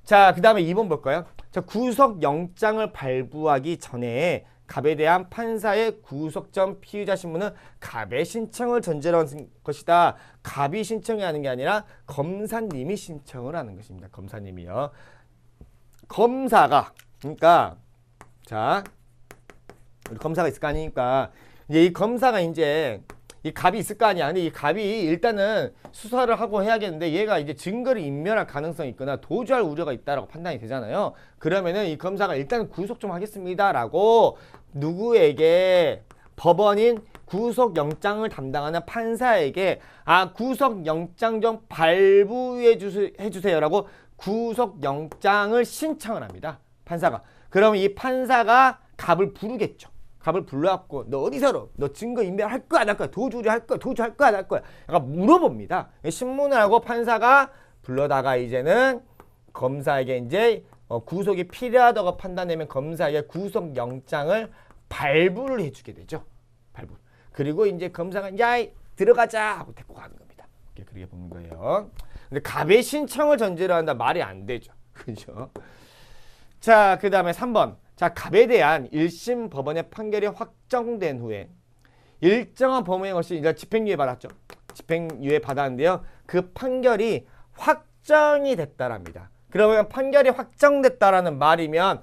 Speaker 1: 자, 그 다음에 2번 볼까요? 자, 구속영장을 발부하기 전에 갑에 대한 판사의 구속 전 피의자 신문은 갑의 신청을 전제로 하는 것이다. 갑이 신청하는 게 아니라 검사님이 신청을 하는 것입니다. 검사님이요. 검사가 그러니까 자 우리 검사가 있을 거 아니니까 이제 이 검사가 이제 이 갑이 있을 거 아니야. 근데 이 갑이 일단은 수사를 하고 해야겠는데 얘가 이제 증거를 인멸할 가능성이 있거나 도주할 우려가 있다라고 판단이 되잖아요. 그러면은 이 검사가 일단 구속 좀 하겠습니다라고 누구에게 법원인 구속영장을 담당하는 판사에게 구속영장 좀 발부해 주세요라고 구속영장을 신청을 합니다. 판사가. 그럼 이 판사가 갑을 부르겠죠. 갑을 불러갖고 너 어디 살아? 너 증거 인멸할 거야 안 할 거야? 도주할 거야 안 할 거야? 약간 물어봅니다. 신문을 하고 판사가 불러다가 이제는 검사에게 이제 구속이 필요하다고 판단되면 검사에게 구속영장을 발부를 해주게 되죠. 발부. 그리고 이제 검사가 야 들어가자 하고 데리고 가는 겁니다. 이렇게 그렇게 보는 거예요. 근데 갑의 신청을 전제로 한다 말이 안 되죠. 그죠? 자, 그 다음에 3번. 자, 갑에 대한 1심 법원의 판결이 확정된 후에 일정한 범행 없이 이제 집행유예 받았죠. 집행유예 받았는데요. 그 판결이 확정이 됐다랍니다. 그러면 판결이 확정됐다라는 말이면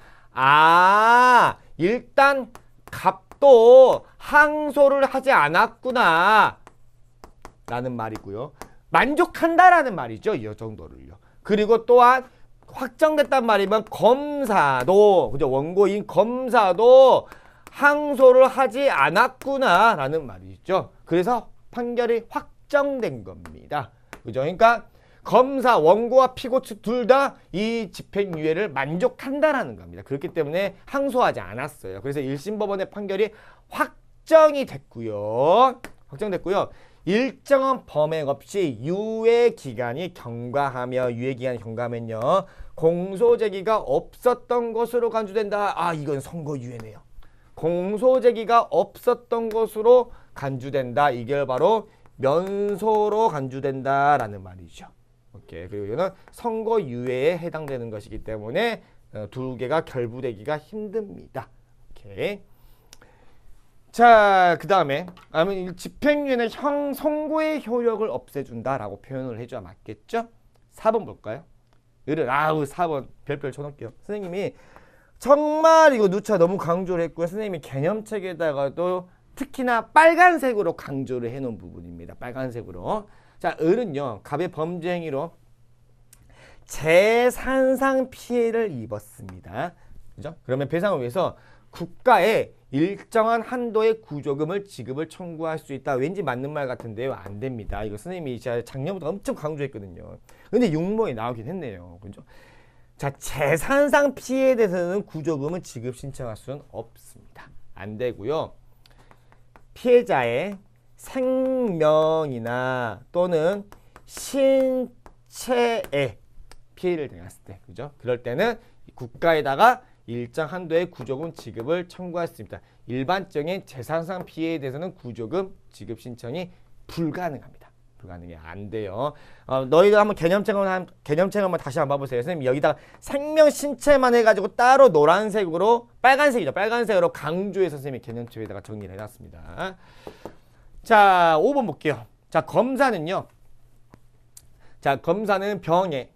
Speaker 1: 일단 갑도 항소를 하지 않았구나 라는 말이고요. 만족한다라는 말이죠. 이 정도를요. 그리고 또한 확정됐단 말이면 검사도, 그죠? 원고인 검사도 항소를 하지 않았구나 라는 말이죠. 그래서 판결이 확정된 겁니다. 그죠? 그러니까 검사, 원고와 피고 측 둘 다 이 집행유예를 만족한다라는 겁니다. 그렇기 때문에 항소하지 않았어요. 그래서 1심 법원의 판결이 확정이 됐고요. 확정됐고요. 일정한 범행 없이 유예기간이 경과하며 유예기간이 경과하면요. 공소제기가 없었던 것으로 간주된다. 이건 선고유예네요. 공소제기가 없었던 것으로 간주된다. 이게 바로 면소로 간주된다라는 말이죠. 오케이. 그리고 이거는 선고유예에 해당되는 것이기 때문에 두 개가 결부되기가 힘듭니다. 오케이. 자, 그 다음에 집행유예는 선고의 효력을 없애준다라고 표현을 해줘야 맞겠죠? 4번 볼까요? 4번 별별 쳐놓을게요. 선생님이 정말 이거 누차 너무 강조를 했고요. 선생님이 개념책에다가도 특히나 빨간색으로 강조를 해놓은 부분입니다. 빨간색으로. 자, 을은요. 갑의 범죄 행위로 재산상 피해를 입었습니다. 그죠? 그러면 배상을 위해서 국가에 일정한 한도의 구조금을 지급을 청구할 수 있다. 왠지 맞는 말 같은데요. 안 됩니다. 이거 선생님이 제가 작년부터 엄청 강조했거든요. 근데 육모에 나오긴 했네요. 그죠? 자, 재산상 피해에 대해서는 구조금을 지급 신청할 수는 없습니다. 안 되고요. 피해자의 생명이나 또는 신체에 피해를 당했을 때, 그죠? 그럴 때는 국가에다가 일정 한도의 구조금 지급을 청구할 수 있습니다. 일반적인 재산상 피해에 대해서는 구조금 지급 신청이 불가능합니다. 불가능해. 안 돼요. 너희도 한번 개념책 한번 다시 한번 봐보세요. 선생님 여기다가 생명 신체만 해가지고 따로 노란색으로 빨간색이죠. 빨간색으로 강조해서 선생님이 개념책에다가 정리를 해놨습니다. 자, 5번 볼게요. 자, 검사는요. 자, 검사는 병의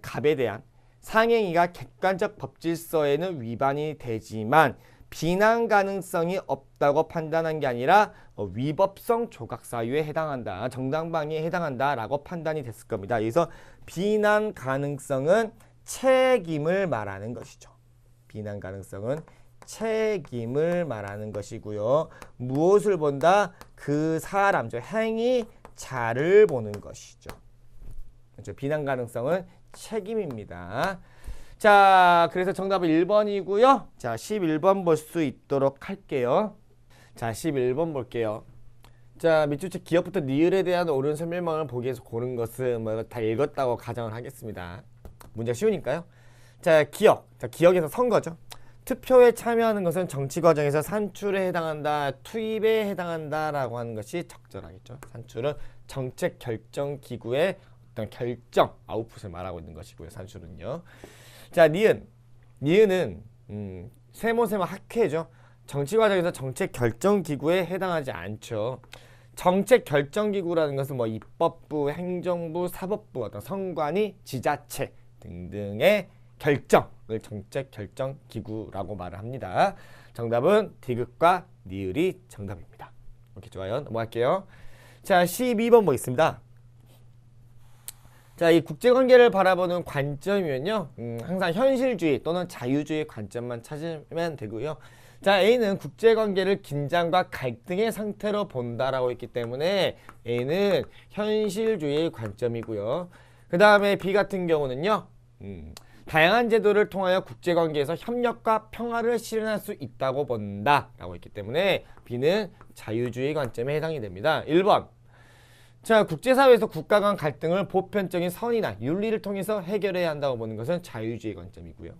Speaker 1: 갑에 대한 상행위가 객관적 법질서에는 위반이 되지만 비난 가능성이 없다고 판단한 게 아니라 위법성 조각 사유에 해당한다. 정당방위에 해당한다라고 판단이 됐을 겁니다. 그래서 비난 가능성은 책임을 말하는 것이죠. 비난 가능성은 책임을 말하는 것이고요. 무엇을 본다? 그 사람, 행위자를 보는 것이죠. 그렇죠? 비난 가능성은 책임입니다. 자, 그래서 정답은 1번이고요. 자, 11번 볼 수 있도록 할게요. 자, 11번 볼게요. 자, 밑줄 책 기억부터 니을에 대한 옳은 설명을 보기 위해서 고른 것은 다 읽었다고 가정을 하겠습니다. 문제가 쉬우니까요. 자, 기억. 자, 기억에서 선거죠. 투표에 참여하는 것은 정치 과정에서 산출에 해당한다, 투입에 해당한다라고 하는 것이 적절하겠죠. 산출은 정책 결정 기구의 어떤 결정, 아웃풋을 말하고 있는 것이고요. 산출은요. 자, 니은은 세모세모 학회죠. 정치 과정에서 정책 결정 기구에 해당하지 않죠. 정책 결정 기구라는 것은 입법부, 행정부, 사법부, 어떤 선관위, 지자체 등등의 결정을 정책 결정 기구라고 말을 합니다. 정답은 디귿과 니을이 정답입니다. 오케이, 좋아요. 넘어갈게요. 자, 12번 보겠습니다. 자, 이 국제관계를 바라보는 관점이면요. 항상 현실주의 또는 자유주의 관점만 찾으면 되고요. 자, A는 국제관계를 긴장과 갈등의 상태로 본다라고 했기 때문에 A는 현실주의 관점이고요. 그 다음에 B 같은 경우는요. 다양한 제도를 통하여 국제관계에서 협력과 평화를 실현할 수 있다고 본다라고 했기 때문에 B는 자유주의 관점에 해당이 됩니다. 1번. 자, 국제사회에서 국가 간 갈등을 보편적인 선이나 윤리를 통해서 해결해야 한다고 보는 것은 자유주의 관점이고요.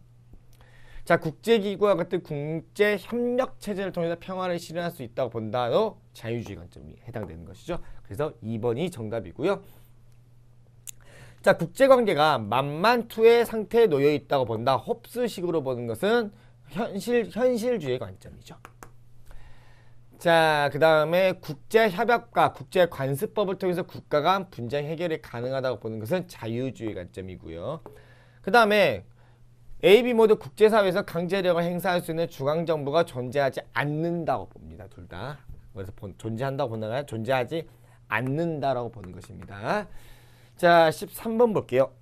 Speaker 1: 자, 국제기구와 같은 국제 협력 체제를 통해서 평화를 실현할 수 있다고 본다로 자유주의 관점이 해당되는 것이죠. 그래서 2번이 정답이고요. 자, 국제관계가 만만투의 상태에 놓여 있다고 본다. 홉스식으로 보는 것은 현실주의 관점이죠. 자, 그 다음에 국제협약과 국제관습법을 통해서 국가 간 분쟁 해결이 가능하다고 보는 것은 자유주의 관점이고요. 그 다음에 A, B 모두 국제사회에서 강제력을 행사할 수 있는 중앙정부가 존재하지 않는다고 봅니다. 둘 다. 그래서 존재한다고 보는 게 아니라 존재하지 않는다라고 보는 것입니다. 자, 13번 볼게요.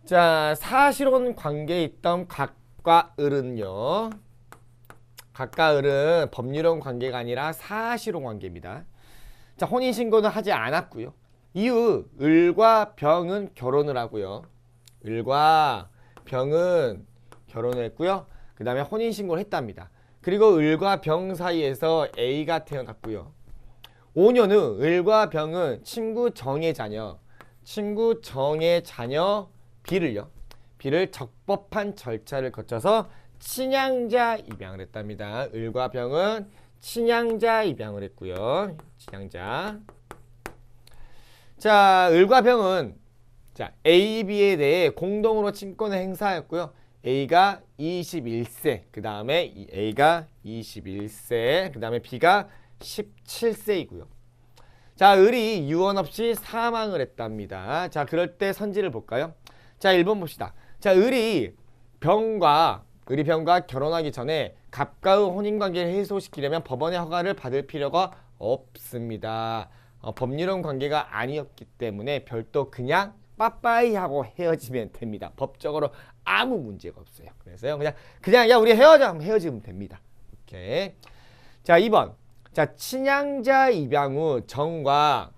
Speaker 1: 자, 사실혼 관계에 있던 각과 을은요. 각과 을은 법률혼 관계가 아니라 사실혼 관계입니다. 자, 혼인신고는 하지 않았고요. 이후 을과 병은 결혼을 하고요. 을과 병은 결혼을 했고요. 그 다음에 혼인신고를 했답니다. 그리고 을과 병 사이에서 A가 태어났고요. 5년 후 을과 병은 친구 정의 자녀 B를 적법한 절차를 거쳐서 친양자 입양을 했답니다. 을과 병은 친양자 입양을 했고요. 친양자. 자, 을과 병은 자, A, B에 대해 공동으로 친권을 행사하였고요. A가 21세, 그 다음에 A가 21세, 그 다음에 B가 17세이고요. 자, 을이 유언 없이 사망을 했답니다. 자, 그럴 때 선지를 볼까요? 자, 1번 봅시다. 자, 을이 병과 결혼하기 전에 갑과의 혼인관계를 해소시키려면 법원의 허가를 받을 필요가 없습니다. 법률혼 관계가 아니었기 때문에 별도 그냥 빠빠이 하고 헤어지면 됩니다. 법적으로 아무 문제가 없어요. 그래서요, 그냥 야 우리 헤어져 하면 헤어지면 됩니다. 오케이. 자, 2번. 자, 친양자 입양 후 정과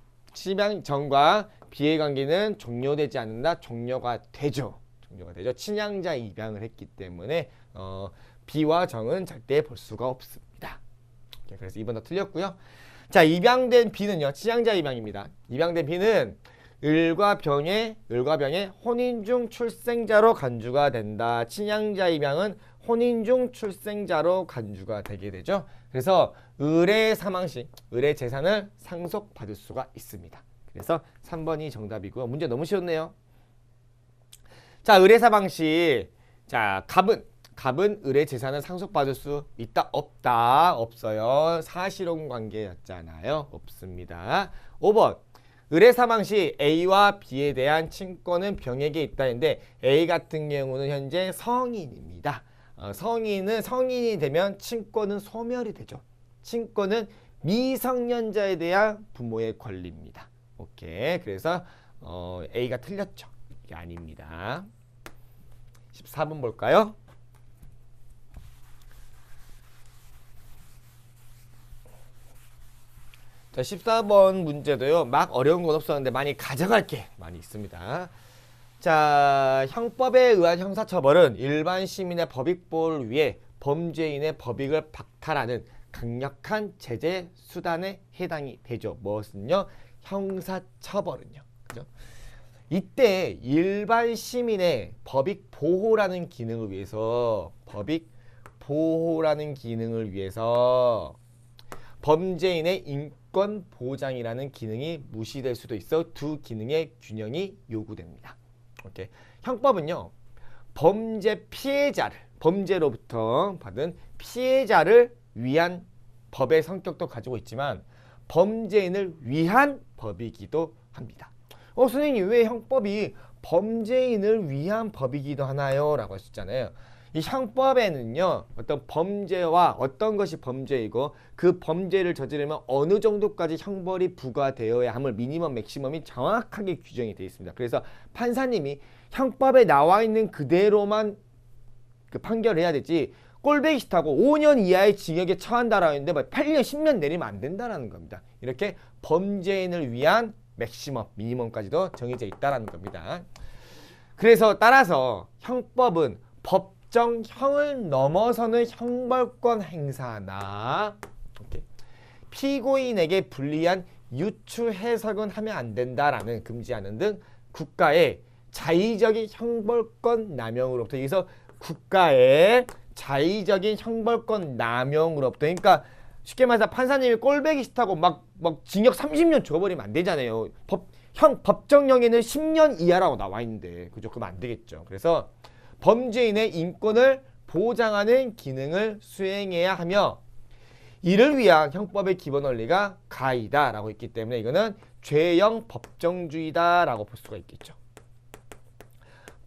Speaker 1: B의 관계는 종료되지 않는다. 종료가 되죠. 친양자 입양을 했기 때문에 B와 정은 절대 볼 수가 없습니다. 오케이, 그래서 2번 다 틀렸고요. 자, 입양된 B는요. 친양자 입양입니다. 입양된 B는 을과 병의 혼인 중 출생자로 간주가 된다. 친양자 입양은 혼인 중 출생자로 간주가 되게 되죠. 그래서 을의 사망 시 을의 재산을 상속받을 수가 있습니다. 그래서 3번이 정답이고요. 문제 너무 쉬웠네요. 자, 을의 사망 시 자, 갑은 을의 재산을 상속받을 수 있다? 없다? 없어요. 사실혼 관계였잖아요. 없습니다. 5번. 을의 사망 시 A와 B에 대한 친권은 병에게 있다 했는데 A 같은 경우는 현재 성인입니다. 성인이 되면 친권은 소멸이 되죠. 친권은 미성년자에 대한 부모의 권리입니다. 오케이. 그래서 A가 틀렸죠. 이게 아닙니다. 14번 볼까요? 자, 14번 문제도요. 막 어려운 건 없었는데 많이 가져갈 게 많이 있습니다. 자, 형법에 의한 형사처벌은 일반 시민의 법익 보호를 위해 범죄인의 법익을 박탈하는 강력한 제재 수단에 해당이 되죠. 무엇은요? 형사처벌은요. 그죠? 이때 일반 시민의 법익 보호라는 기능을 위해서 범죄인의 인권 보장이라는 기능이 무시될 수도 있어 두 기능의 균형이 요구됩니다. 오케이. 형법은요. 범죄로부터 받은 피해자를 위한 법의 성격도 가지고 있지만 범죄인을 위한 법이기도 합니다. 선생님 왜 형법이 범죄인을 위한 법이기도 하나요? 라고 하셨잖아요. 이 형법에는요. 어떤 범죄와 어떤 것이 범죄이고 그 범죄를 저지르면 어느 정도까지 형벌이 부과되어야 함을 미니멈 맥시멈이 정확하게 규정이 되어 있습니다. 그래서 판사님이 형법에 나와 있는 그대로만 판결을 해야 되지 꼴배기 싫다고 5년 이하의 징역에 처한다라고 했는데 8년 10년 내리면 안 된다라는 겁니다. 이렇게 범죄인을 위한 맥시멈, 미니멈까지도 정해져 있다라는 겁니다. 그래서 따라서 형법은 법정형을 넘어서는 형벌권 행사나 피고인에게 불리한 유추 해석은 하면 안 된다라는 금지하는 등 국가의 자의적인 형벌권 남용으로부터, 여기서 국가의 자의적인 형벌권 남용으로부터, 그러니까 쉽게 말해서 판사님이 꼴배기 싫다고 막 징역 30년 줘버리면 안 되잖아요. 법정형에는 10년 이하라고 나와 있는데, 그죠? 그럼 안 되겠죠. 그래서 범죄인의 인권을 보장하는 기능을 수행해야 하며 이를 위한 형법의 기본 원리가 가이다라고 있기 때문에 이거는 죄형 법정주의다라고 볼 수가 있겠죠.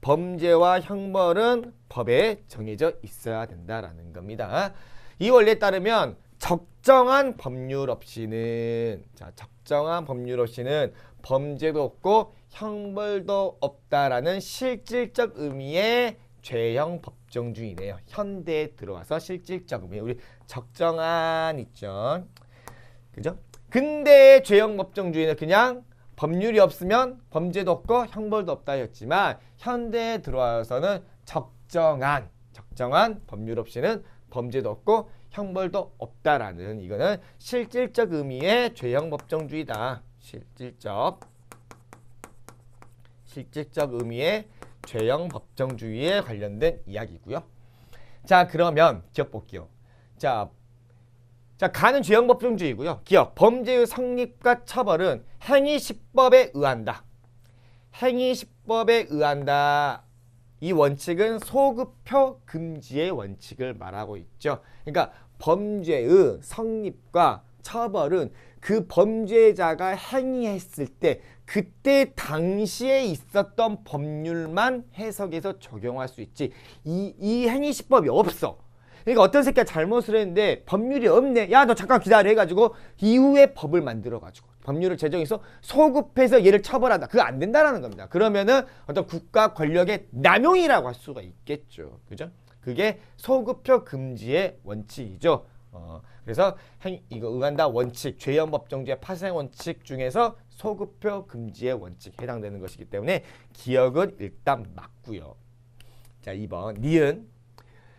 Speaker 1: 범죄와 형벌은 법에 정해져 있어야 된다라는 겁니다. 이 원리에 따르면 적정한 법률 없이는 범죄도 없고 형벌도 없다라는 실질적 의미의 죄형 법정주의네요. 현대에 들어와서 실질적 의미, 우리 적정한 있죠. 그죠? 근대의 죄형 법정주의는 그냥 법률이 없으면 범죄도 없고 형벌도 없다였지만 현대에 들어와서는 적정한 법률 없이는 범죄도 없고 형벌도 없다라는, 이거는 실질적 의미의 죄형 법정주의다. 실질적 의미의 죄형 법정주의에 관련된 이야기고요. 자, 그러면 기억 볼게요. 자, 가는 죄형 법정주의고요. 기억, 범죄의 성립과 처벌은 행위시법에 의한다. 행위시법에 의한다. 이 원칙은 소급표 금지의 원칙을 말하고 있죠. 그러니까 범죄의 성립과 처벌은 그 범죄자가 행위했을 때 그때 당시에 있었던 법률만 해석해서 적용할 수 있지, 이 행위시법이 없어. 그러니까 어떤 새끼가 잘못을 했는데 법률이 없네, 야 너 잠깐 기다려 해가지고 이후에 법을 만들어가지고 법률을 제정해서 소급해서 얘를 처벌한다, 그거 안 된다라는 겁니다. 그러면은 어떤 국가 권력의 남용이라고 할 수가 있겠죠. 그죠? 그게 소급표 금지의 원칙이죠. 그래서 이거 의한다 원칙, 죄형 법정주의 파생 원칙 중에서 소급표 금지의 원칙에 해당되는 것이기 때문에 기억은 일단 맞고요. 자, 2번 니은.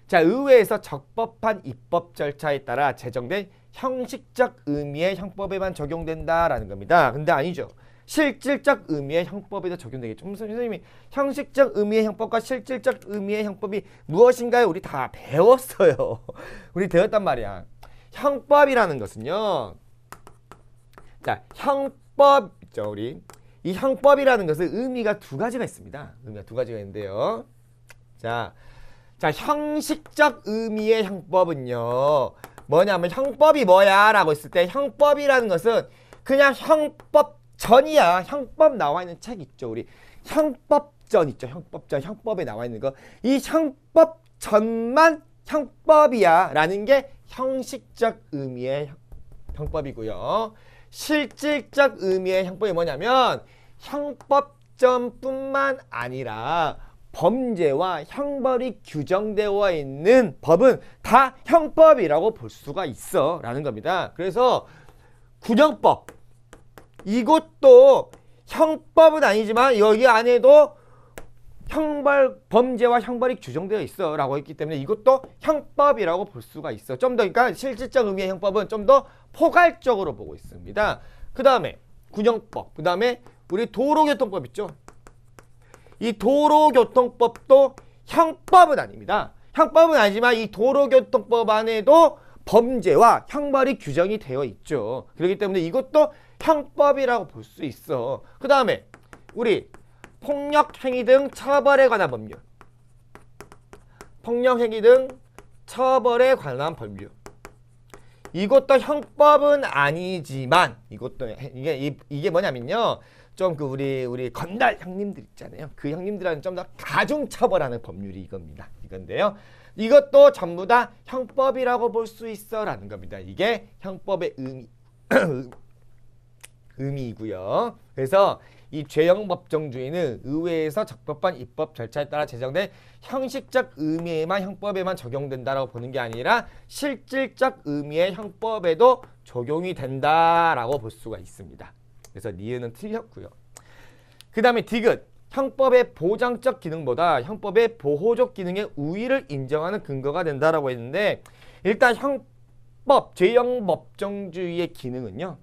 Speaker 1: 자, 의회에서 적법한 입법 절차에 따라 제정된 형식적 의미의 형법에만 적용된다라는 겁니다. 근데 아니죠. 실질적 의미의 형법에도 적용되겠죠. 선생님이 형식적 의미의 형법과 실질적 의미의 형법이 무엇인가요? 우리 다 배웠어요. 우리 배웠단 말이야. 형법이라는 것은요. 자, 형법 있죠, 우리. 이 형법이라는 것은 의미가 두 가지가 있습니다. 의미가 두 가지가 있는데요. 자, 형식적 의미의 형법은요. 뭐냐면 형법이 뭐야? 라고 했을 때 형법이라는 것은 그냥 형법 전이야. 형법 나와 있는 책 있죠. 우리 형법전 있죠. 형법전, 형법에 나와 있는 거. 이 형법전만 형법이야 라는 게 형식적 의미의 형법이고요. 실질적 의미의 형법이 뭐냐면 형법전뿐만 아니라 범죄와 형벌이 규정되어 있는 법은 다 형법이라고 볼 수가 있어 라는 겁니다. 그래서 군형법, 이것도 형법은 아니지만 여기 안에도 범죄와 형벌이 규정되어 있어 라고 했기 때문에 이것도 형법이라고 볼 수가 있어. 좀 더, 그러니까 실질적 의미의 형법은 좀 더 포괄적으로 보고 있습니다. 그 다음에 군형법, 그 다음에 우리 도로교통법 있죠. 이 도로교통법도 형법은 아닙니다. 형법은 아니지만 이 도로교통법 안에도 범죄와 형벌이 규정이 되어 있죠. 그렇기 때문에 이것도 형법이라고 볼 수 있어. 그 다음에 우리 폭력행위 등 처벌에 관한 법률, 폭력행위 등 처벌에 관한 법률, 이것도 형법은 아니지만 이것도 이게 뭐냐면요, 좀 그 우리 건달 형님들 있잖아요. 그 형님들한테 좀 더 가중처벌하는 법률이 이건데요. 이것도 전부 다 형법이라고 볼 수 있어라는 겁니다. 이게 형법의 의미이고요. 그래서 이 죄형 법정주의는 의회에서 적법한 입법 절차에 따라 제정된 형식적 의미에만 형법에만 적용된다라고 보는 게 아니라 실질적 의미의 형법에도 적용이 된다라고 볼 수가 있습니다. 그래서 니은은 틀렸고요. 그 다음에 디귿, 형법의 보장적 기능보다 형법의 보호적 기능의 우위를 인정하는 근거가 된다라고 했는데, 일단 형법, 죄형 법정주의의 기능은요,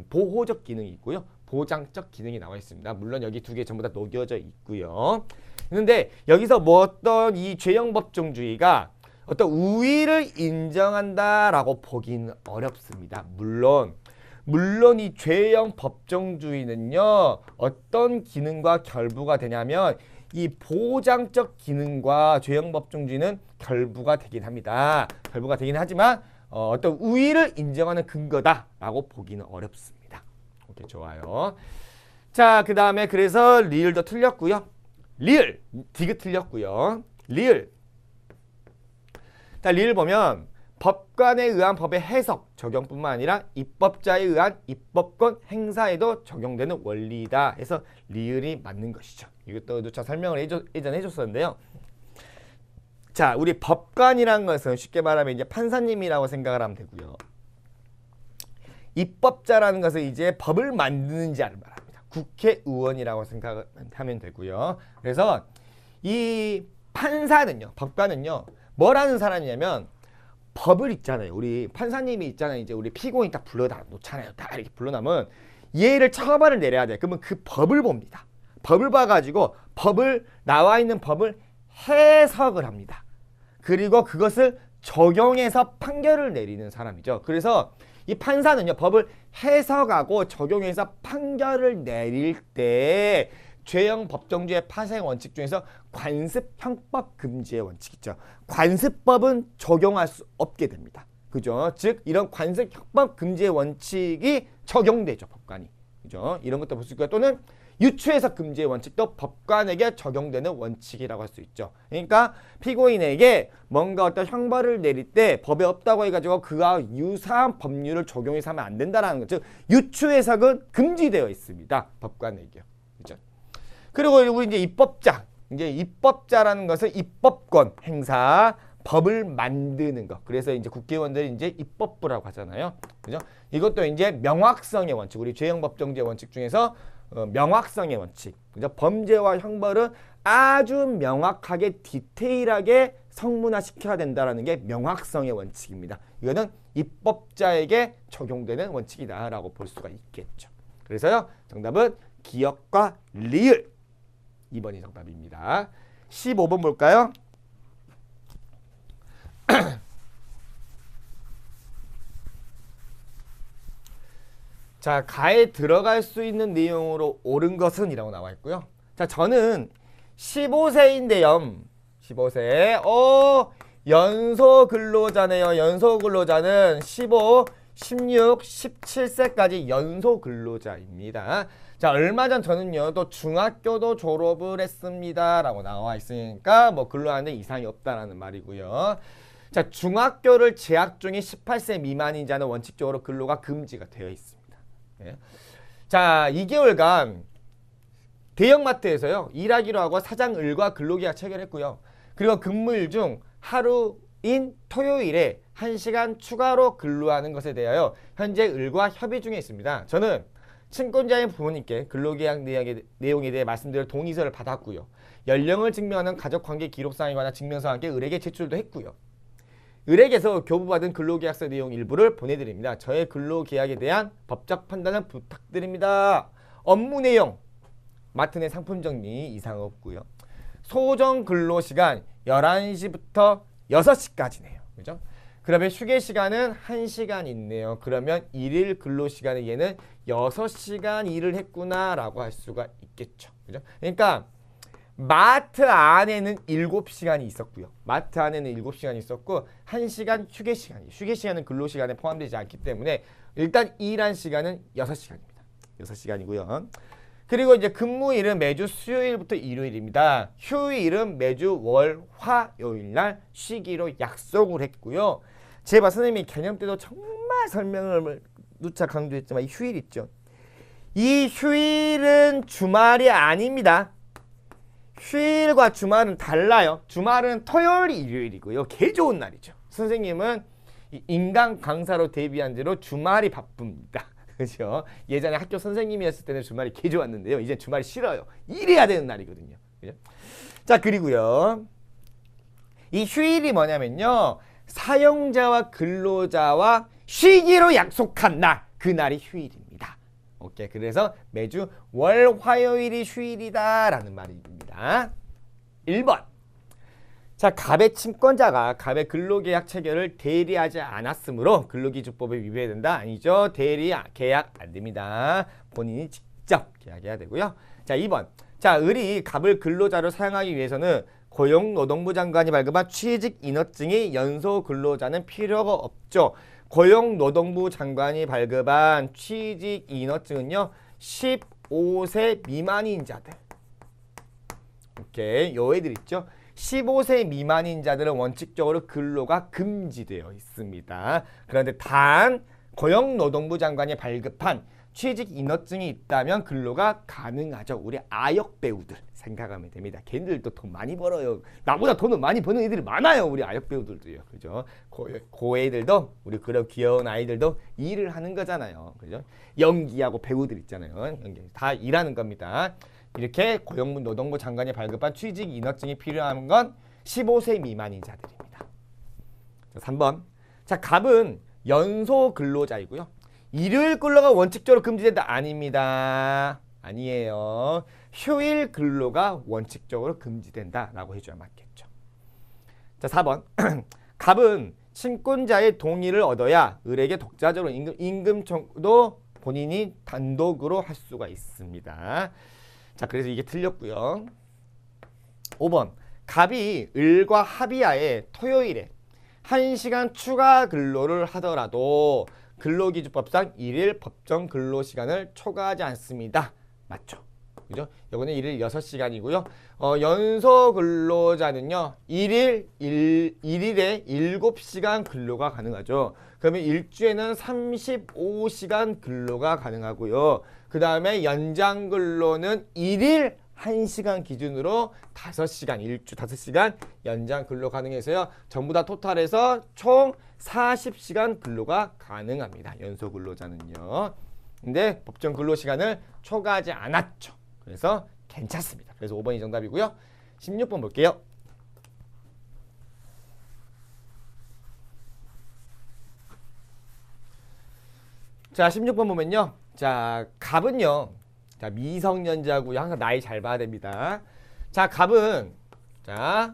Speaker 1: 보호적 기능이 있고요, 보장적 기능이 나와 있습니다. 물론 여기 두 개 전부 다 녹여져 있고요. 그런데 여기서 뭐 어떤 이 죄형 법정주의가 어떤 우위를 인정한다라고 보기는 어렵습니다. 물론 이 죄형 법정주의는요, 어떤 기능과 결부가 되냐면 이 보장적 기능과 죄형 법정주의는 결부가 되긴 합니다. 결부가 되긴 하지만 어떤 우위를 인정하는 근거다라고 보기는 어렵습니다. 오케이, 좋아요. 자, 그 다음에 그래서 리을도 틀렸고요. 리을, 디귿 틀렸고요. 리을. 자, 리을 보면 법관에 의한 법의 해석, 적용뿐만 아니라 입법자에 의한 입법권 행사에도 적용되는 원리이다 해서 리을이 맞는 것이죠. 이것도 누차 설명을 예전에 해줬었는데요. 자, 우리 법관이라는 것은 쉽게 말하면 이제 판사님이라고 생각을 하면 되고요. 입법자라는 것은 이제 법을 만드는 자를 말합니다. 국회의원이라고 생각하면 되고요. 그래서 이 판사는요, 법관은요, 뭐라는 사람이냐면 법을 읽잖아요. 우리 판사님이 있잖아요. 이제 우리 피고인 딱 불러다 놓잖아요. 다 이렇게 불러놓으면 얘를 처벌을 내려야 돼. 그러면 그 법을 봅니다. 법을 봐가지고 나와 있는 법을 해석을 합니다. 그리고 그것을 적용해서 판결을 내리는 사람이죠. 그래서 이 판사는요, 법을 해석하고 적용해서 판결을 내릴 때 죄형 법정주의 파생 원칙 중에서 관습 형법 금지의 원칙이죠. 관습법은 적용할 수 없게 됩니다. 그죠? 즉 이런 관습 형법 금지의 원칙이 적용되죠, 법관이. 그죠? 이런 것도 볼 수 있고요. 또는 유추해석 금지의 원칙도 법관에게 적용되는 원칙이라고 할 수 있죠. 그러니까 피고인에게 뭔가 어떤 형벌을 내릴 때 법에 없다고 해가지고 그와 유사한 법률을 적용해서 하면 안 된다라는 거죠. 유추해석은 금지되어 있습니다, 법관에게. 그죠? 그리고 우리 이제 입법자. 이제 입법자라는 것은 입법권 행사, 법을 만드는 것. 그래서 이제 국회의원들이 이제 입법부라고 하잖아요. 그죠? 이것도 이제 명확성의 원칙. 우리 죄형 법정주의 원칙 중에서 명확성의 원칙. 그죠? 범죄와 형벌은 아주 명확하게 디테일하게 성문화시켜야 된다라는 게 명확성의 원칙입니다. 이거는 입법자에게 적용되는 원칙이다라고 볼 수가 있겠죠. 그래서요, 정답은 기역과 리을 2번이 정답입니다. 15번 볼까요? 자, 가에 들어갈 수 있는 내용으로 옳은 것은 이라고 나와 있고요. 자, 저는 15세인데요. 15세. 연소 근로자네요. 연소 근로자는 15, 16, 17세까지 연소 근로자입니다. 자, 얼마 전 저는요, 또 중학교도 졸업을 했습니다 라고 나와 있으니까 뭐 근로하는데 이상이 없다라는 말이고요. 자, 중학교를 재학 중인 18세 미만인 자는 원칙적으로 근로가 금지가 되어 있습니다. 예. 자, 2개월간 대형마트에서요, 일하기로 하고 사장 을과 근로계약 체결했고요. 그리고 근무일 중 하루인 토요일에 1시간 추가로 근로하는 것에 대하여 현재 을과 협의 중에 있습니다. 저는 친권자인 부모님께 근로계약 내용에 대해 말씀드릴 동의서를 받았고요. 연령을 증명하는 가족관계 기록상에 관한 증명서와 함께 을에게 제출도 했고요. 을에게서 교부받은 근로계약서 내용 일부를 보내드립니다. 저의 근로계약에 대한 법적 판단은 부탁드립니다. 업무 내용, 마트 내 상품 정리 이상 없고요. 소정 근로시간 11시부터 6시까지네요. 그죠? 그러면 휴게 시간은 1시간 있네요. 그러면 일일 근로시간에 얘는 6시간 일을 했구나 라고 할 수가 있겠죠. 그죠? 그러니까 마트 안에는 7시간이 있었고요. 마트 안에는 7시간이 있었고 1시간 휴게 시간이. 휴게 시간은 근로시간에 포함되지 않기 때문에 일단 일한 시간은 6시간입니다. 6시간이고요. 그리고 이제 근무일은 매주 수요일부터 일요일입니다. 휴일은 매주 월, 화, 요일 날 쉬기로 약속을 했고요. 제가 선생님이 개념 때도 정말 설명을 누차 강조했지만 이 휴일 있죠. 이 휴일은 주말이 아닙니다. 휴일과 주말은 달라요. 주말은 토요일, 일요일이고요. 개 좋은 날이죠. 선생님은 인간 강사로 데뷔한 지로 주말이 바쁩니다. 그렇죠? 예전에 학교 선생님이었을 때는 주말이 개 좋았는데요. 이제 주말이 싫어요. 일해야 되는 날이거든요. 그죠? 자, 그리고요. 이 휴일이 뭐냐면요. 사용자와 근로자와 쉬기로 약속한 날. 그 날이 휴일입니다. 오케이? 이렇게 그래서 매주 월, 화요일이 휴일이다 라는 말입니다. 1번. 자, 갑의 친권자가 갑의 근로계약 체결을 대리하지 않았으므로 근로기준법에 위배된다. 아니죠. 대리 계약 안 됩니다. 본인이 직접 계약해야 되고요. 자, 2번. 자, 을이 갑을 근로자로 사용하기 위해서는 고용노동부 장관이 발급한 취직인허증이 연소 근로자는 필요가 없죠. 고용노동부 장관이 발급한 취직인허증은요. 15세 미만인 자들. 오케이. 요 애들 있죠. 15세 미만인 자들은 원칙적으로 근로가 금지되어 있습니다. 그런데 단 고용노동부 장관이 발급한 취직인허증이 있다면 근로가 가능하죠. 우리 아역 배우들 생각하면 됩니다. 걔들도 돈 많이 벌어요. 나보다 돈을 많이 버는 애들이 많아요. 우리 아역 배우들도요. 그죠? 고애들도 우리 그런 귀여운 아이들도 일을 하는 거잖아요. 그죠? 연기하고 배우들 있잖아요. 연기 다 일하는 겁니다. 이렇게 고용노동부 장관이 발급한 취직인허증이 필요한 건 15세 미만인 자들입니다. 자, 3번. 자, 갑은 연소 근로자이고요. 일요일 근로가 원칙적으로 금지된다. 아닙니다. 아니에요. 휴일 근로가 원칙적으로 금지된다 라고 해줘야 맞겠죠. 자, 4번. 갑은 친권자의 동의를 얻어야 을에게 독자적으로 임금 청구도 본인이 단독으로 할 수가 있습니다. 자, 그래서 이게 틀렸고요. 5번. 갑이 을과 합의하에 토요일에 1시간 추가 근로를 하더라도 근로기준법상 1일 법정 근로시간을 초과하지 않습니다. 맞죠? 그죠? 이거는 1일 6시간이고요. 연소 근로자는요. 1일에 7시간 근로가 가능하죠. 그러면 일주에는 35시간 근로가 가능하고요. 그 다음에 연장 근로는 1일 1시간 기준으로 5시간, 일주 5시간 연장 근로 가능해서요. 전부 다 토탈해서 총 40시간 근로가 가능합니다. 연소 근로자는요. 근데 법정 근로 시간을 초과하지 않았죠. 그래서 괜찮습니다. 그래서 5번이 정답이고요. 16번 볼게요. 자, 16번 보면요. 자, 갑은요. 자, 미성년자고요. 항상 나이 잘 봐야 됩니다. 자, 갑은 자,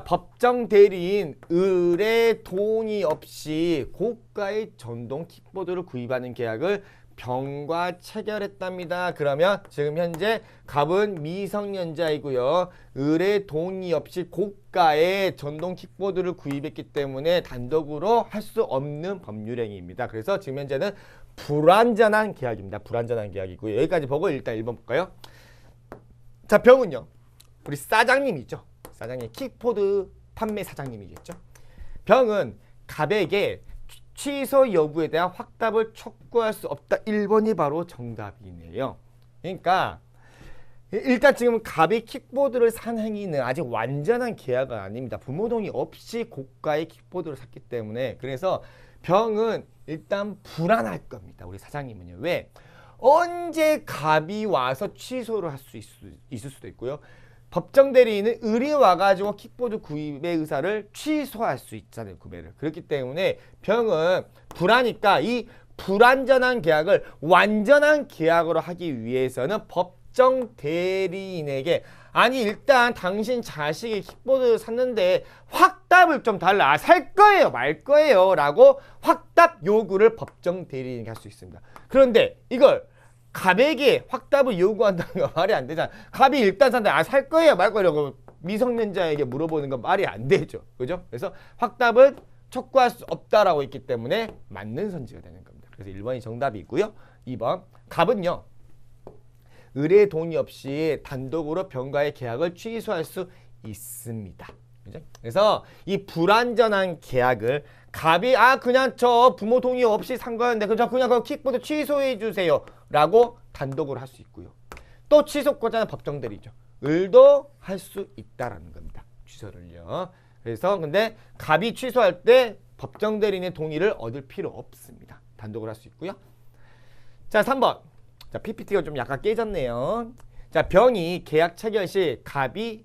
Speaker 1: 법정 대리인 을의 동의 없이 고가의 전동 킥보드를 구입하는 계약을 병과 체결했답니다. 그러면 지금 현재 갑은 미성년자이고요. 을의 동의 없이 고가의 전동 킥보드를 구입했기 때문에 단독으로 할 수 없는 법률행위입니다. 그래서 지금 현재는 불완전한 계약입니다. 불완전한 계약이고요. 여기까지 보고 일단 1번 볼까요? 자, 병은요. 우리 사장님이죠. 사장님, 킥보드 판매 사장님이겠죠. 병은 갑에게 취소 여부에 대한 확답을 촉구할 수 없다. 1번이 바로 정답이네요. 그러니까 일단 지금 갑이 킥보드를 산 행위는 아직 완전한 계약은 아닙니다. 부모 동의 없이 고가의 킥보드를 샀기 때문에 그래서 병은 일단 불안할 겁니다. 우리 사장님은요. 왜? 언제 갑이 와서 취소를 할 수 있을 수도 있고요. 법정 대리인은 을이 와가지고 킥보드 구입의 의사를 취소할 수 있잖아요. 구매를. 그렇기 때문에 병은 불하니까 이 불완전한 계약을 완전한 계약으로 하기 위해서는 법정 대리인에게 아니 일단 당신 자식이 킥보드 샀는데 확답을 좀 달라. 아, 살 거예요 말 거예요 라고 확답 요구를 법정 대리인에게 할 수 있습니다. 그런데 이걸 갑에게 확답을 요구한다는 건 말이 안 되잖아. 갑이 일단 산다. 아, 살 거예요 말 거예요. 미성년자에게 물어보는 건 말이 안 되죠. 그죠? 그래서 확답은 촉구할 수 없다라고 있기 때문에 맞는 선지가 되는 겁니다. 그래서 1번이 정답이고요. 2번 갑은요. 을의 동의 없이 단독으로 병과의 계약을 취소할 수 있습니다. 그죠? 그래서 이 불완전한 계약을 갑이 그냥 저 부모 동의 없이 산 거였는데 그냥 그 킥보드 취소해 주세요 라고 단독으로 할 수 있고요. 또 취소권자는 법정 대리죠. 을도 할 수 있다라는 겁니다. 취소를요. 그래서 근데 갑이 취소할 때 법정 대리인의 동의를 얻을 필요 없습니다. 단독으로 할 수 있고요. 자, 3번. 자, PPT가 좀 약간 깨졌네요. 자, 병이 계약 체결 시 갑이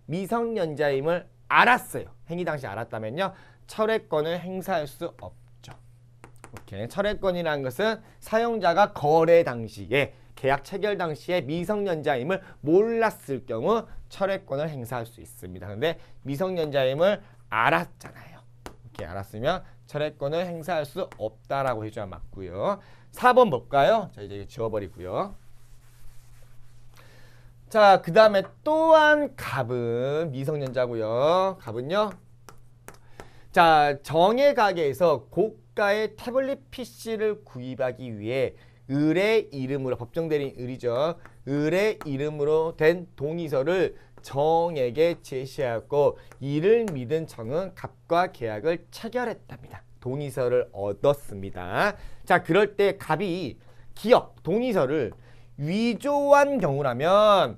Speaker 1: 미성년자임을 알았어요. 행위 당시 알았다면요. 철회권을 행사할 수 없죠. 오케이. 철회권이라는 것은 사용자가 거래 당시에 계약 체결 당시에 미성년자임을 몰랐을 경우 철회권을 행사할 수 있습니다. 근데 미성년자임을 알았잖아요. 이렇게 알았으면 철회권을 행사할 수 없다라고 해줘야 맞고요. 4번 볼까요? 자, 이제 지워버리고요. 자, 그 다음에 또한 갑은 미성년자고요. 갑은요. 자, 정의 가게에서 고가의 태블릿 PC를 구입하기 위해 을의 이름으로, 법정 대리인 을이죠. 을의 이름으로 된 동의서를 정에게 제시하였고 이를 믿은 정은 갑과 계약을 체결했답니다. 동의서를 얻었습니다. 자, 그럴 때 갑이 기업, 동의서를 위조한 경우라면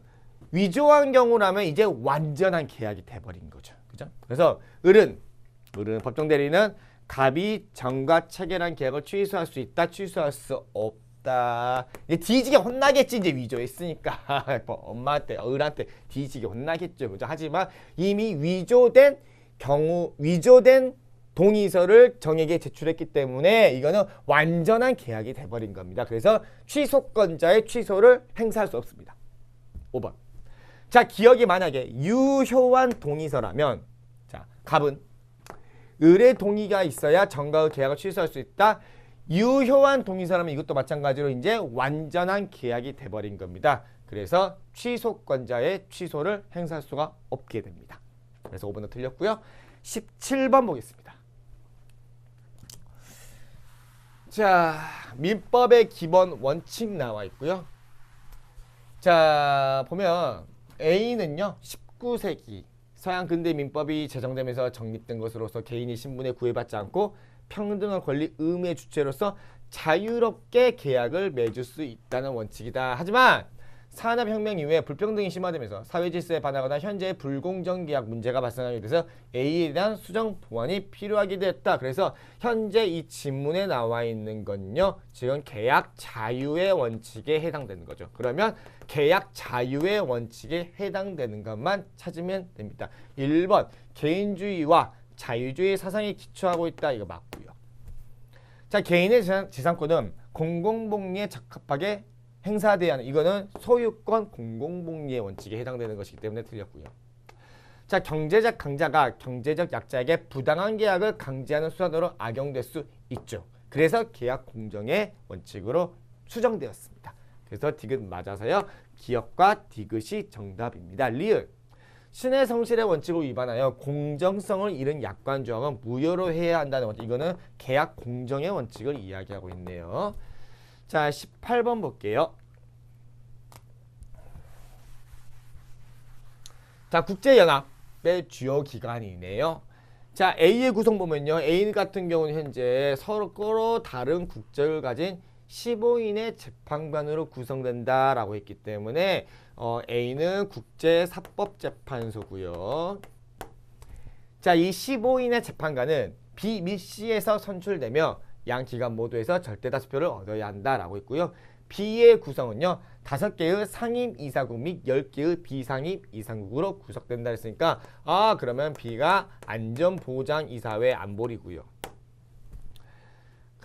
Speaker 1: 이제 완전한 계약이 돼버린 거죠. 그죠? 그래서 을은 법정 대리인은 갑이 정과 체결한 계약을 취소할 수 있다, 취소할 수 없다. 이제 뒤지게 혼나겠지, 이제 위조했으니까. 엄마한테, 을한테 뒤지게 혼나겠죠. 그죠? 하지만 이미 위조된 동의서를 정에게 제출했기 때문에 이거는 완전한 계약이 돼버린 겁니다. 그래서 취소권자의 취소를 행사할 수 없습니다. 5번. 자, 기억이 만약에 유효한 동의서라면, 자, 갑은 을의 동의가 있어야 정가의 계약을 취소할 수 있다. 유효한 동의서라면 이것도 마찬가지로 이제 완전한 계약이 돼버린 겁니다. 그래서 취소권자의 취소를 행사할 수가 없게 됩니다. 그래서 5번도 틀렸고요. 17번 보겠습니다. 자, 민법의 기본 원칙 나와 있고요. 자, 보면 A는요, 19세기 서양 근대 민법이 제정되면서 정립된 것으로서 개인이 신분에 구애받지 않고 평등한 권리 의무의 주체로서 자유롭게 계약을 맺을 수 있다는 원칙이다. 하지만 산업혁명 이후에 불평등이 심화되면서 사회질서에 반하거나 현재의 불공정 계약 문제가 발생하게 돼서 A에 대한 수정 보완이 필요하게 됐다. 그래서 현재 이 지문에 나와 있는 건요, 지금 계약 자유의 원칙에 해당되는 거죠. 그러면 계약 자유의 원칙에 해당되는 것만 찾으면 됩니다. 1번 개인주의와 자유주의 사상에 기초하고 있다. 이거 맞고요. 자, 개인의 재산권은 공공복리에 적합하게 행사돼야 하는, 이거는 소유권 공공복리의 원칙에 해당되는 것이기 때문에 틀렸고요. 자, 경제적 강자가 경제적 약자에게 부당한 계약을 강제하는 수단으로 악용될 수 있죠. 그래서 계약 공정의 원칙으로 수정되었습니다. 그래서 디귿 맞아서요, 기업과 디귿이 정답입니다. 리을 신의 성실의 원칙을 위반하여 공정성을 잃은 약관 조항은 무효로 해야 한다는 원칙. 이거는 계약 공정의 원칙을 이야기하고 있네요. 자, 18번 볼게요. 자, 국제연합의 주요 기관이네요. 자, A의 구성 보면요, A 같은 경우는 현재 서로 다른 국적을 가진 15인의 재판관으로 구성된다라고 했기 때문에 A는 국제사법재판소고요. 자, 이 15인의 재판관은 B 및 C에서 선출되며 양 기관 모두에서 절대다수표를 얻어야 한다라고 했고요. B의 구성은요, 5개의 상임이사국 및 10개의 비상임이사국으로 구성된다 했으니까 그러면 B가 안전보장이사회 안보리고요.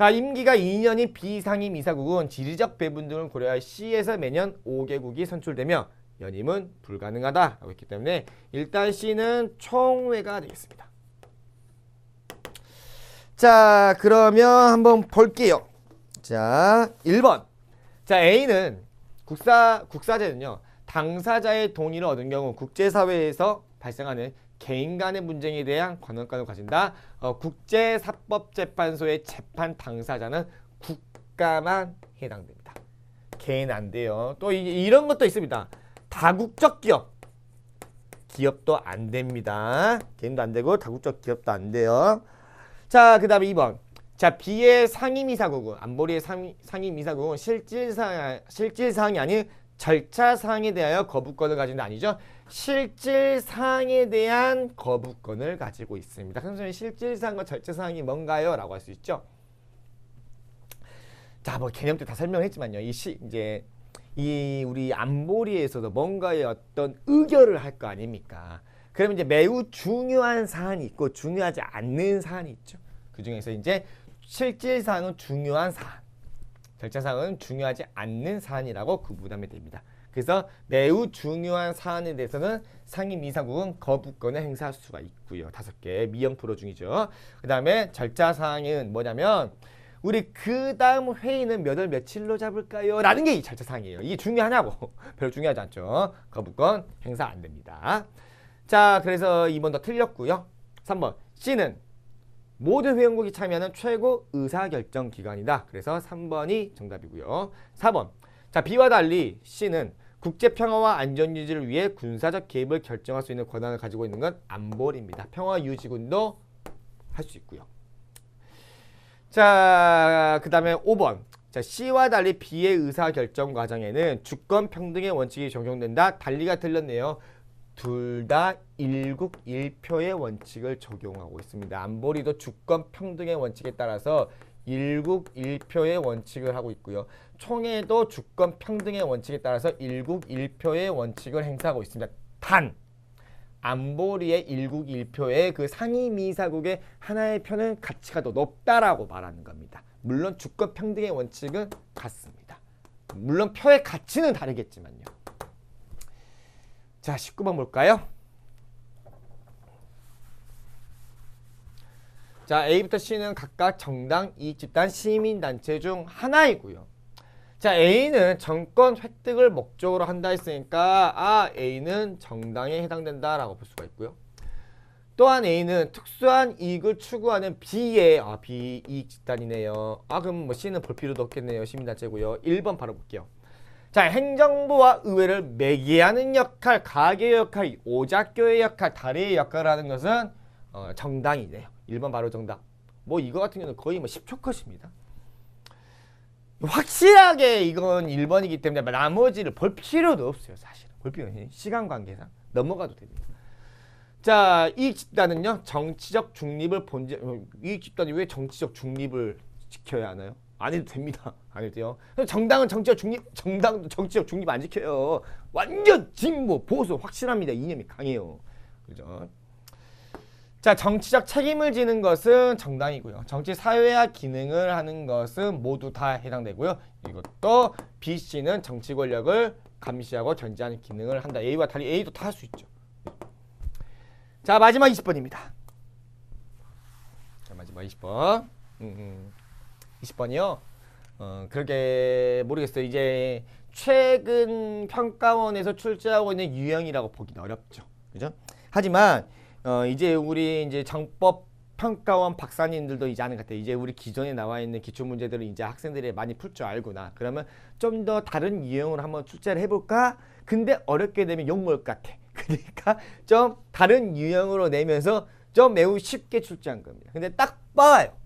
Speaker 1: 임기가 2년인 비상임이사국은 지리적 배분 등을 고려하여 C에서 매년 5개국이 선출되며 연임은 불가능하다라고 했기 때문에 일단 C는 총회가 되겠습니다. 자, 그러면 한번 볼게요. 자, 1번. 자, A는 국사제는요, 당사자의 동의를 얻은 경우 국제사회에서 발생하는 개인 간의 문제에 대한 권한권을 가진다. 국제사법재판소의 재판 당사자는 국가만 해당됩니다. 개인 안 돼요. 또 이런 것도 있습니다. 다국적 기업도 안 됩니다. 개인도 안 되고 다국적 기업도 안 돼요. 자, 그 다음에 2번. 자, B의 상임이사국은, 안보리의 상임이사국은 실질사항이 아닌 절차사항에 대하여 거부권을 가진다. 아니죠. 실질사항에 대한 거부권을 가지고 있습니다. 선생님, 실질사항과 절차사항이 뭔가요? 라고 할 수 있죠. 자, 뭐 개념도 다 설명했지만요. 이제 우리 안보리에서도 뭔가의 어떤 의결을 할 거 아닙니까? 그러면 이제 매우 중요한 사안이 있고 중요하지 않는 사안이 있죠. 그 중에서 이제 실질사항은 중요한 사안, 절차사항은 중요하지 않는 사안이라고 구분하면 됩니다. 그래서 매우 중요한 사안에 대해서는 상임이사국은 거부권을 행사할 수가 있고요. 5개 미연프로 중이죠. 그 다음에 절차사항은 뭐냐면 우리 그 다음 회의는 몇 월 며칠로 잡을까요? 라는 게 이 절차사항이에요. 이게 중요하냐고? 별로 중요하지 않죠. 거부권 행사 안 됩니다. 자, 그래서 2번 더 틀렸고요. 3번 C는 모든 회원국이 참여하는 최고 의사결정 기관이다. 그래서 3번이 정답이고요. 4번 자, B와 달리 C는 국제평화와 안전유지를 위해 군사적 개입을 결정할 수 있는 권한을 가지고 있는 건 안보리입니다. 평화유지군도 할 수 있고요. 자, 그 다음에 5번 자, C와 달리 B의 의사결정 과정에는 주권평등의 원칙이 적용된다. 달리가 틀렸네요. 둘 다 1국 1표의 원칙을 적용하고 있습니다. 안보리도 주권평등의 원칙에 따라서 1국 1표의 원칙을 하고 있고요. 총회도 주권평등의 원칙에 따라서 1국 1표의 원칙을 행사하고 있습니다. 단 안보리의 1국 1표의 그 상임이사국의 하나의 표는 가치가 더 높다라고 말하는 겁니다. 물론 주권평등의 원칙은 같습니다. 물론 표의 가치는 다르겠지만요. 자, 19번 볼까요? 자, A부터 C는 각각 정당, 이익집단, 시민단체 중 하나이고요. 자, A는 정권 획득을 목적으로 한다 했으니까 A는 정당에 해당된다라고 볼 수가 있고요. 또한 A는 특수한 이익을 추구하는 B의 비이익집단이네요. 그럼 뭐 C는 볼 필요도 없겠네요. 시민단체고요. 1번 바로 볼게요. 자, 행정부와 의회를 매개하는 역할, 가계의 역할, 오작교의 역할, 다리의 역할을 하는 것은 정당이네요. 1번 바로 정답. 뭐 이거 같은 경우는 거의 뭐 10초 컷입니다. 확실하게 이건 1번이기 때문에 나머지를 볼 필요도 없어요. 사실 볼 필요 없어요. 시간 관계상 넘어가도 됩니다. 자, 이익집단은요 정치적 중립을 이익집단이 왜 정치적 중립을 지켜야 하나요? 안 해도 됩니다. 안 해도 돼요. 정당은 정치적 중립, 정당도 정치적 중립 안 지켜요. 완전 진보 보수 확실합니다. 이념이 강해요. 그죠? 자, 정치적 책임을 지는 것은 정당이고요. 정치 사회화 기능을 하는 것은 모두 다 해당되고요. 이것도 B, C는 정치 권력을 감시하고 견제하는 기능을 한다. A와 달리 A도 다 할 수 있죠. 자, 마지막 20번입니다. 자, 마지막 20번. 20번이요. 그렇게 모르겠어요. 이제 최근 평가원에서 출제하고 있는 유형이라고 보기는 어렵죠. 그죠? 하지만 이제 우리 이제 정법 평가원 박사님들도 이제 아는 것 같아요. 이제 우리 기존에 나와 있는 기출 문제들을 이제 학생들이 많이 풀 줄 알구나. 그러면 좀 더 다른 유형으로 한번 출제를 해볼까? 근데 어렵게 되면 욕먹을 것 같아. 그러니까 좀 다른 유형으로 내면서 좀 매우 쉽게 출제한 겁니다. 근데 딱 봐요.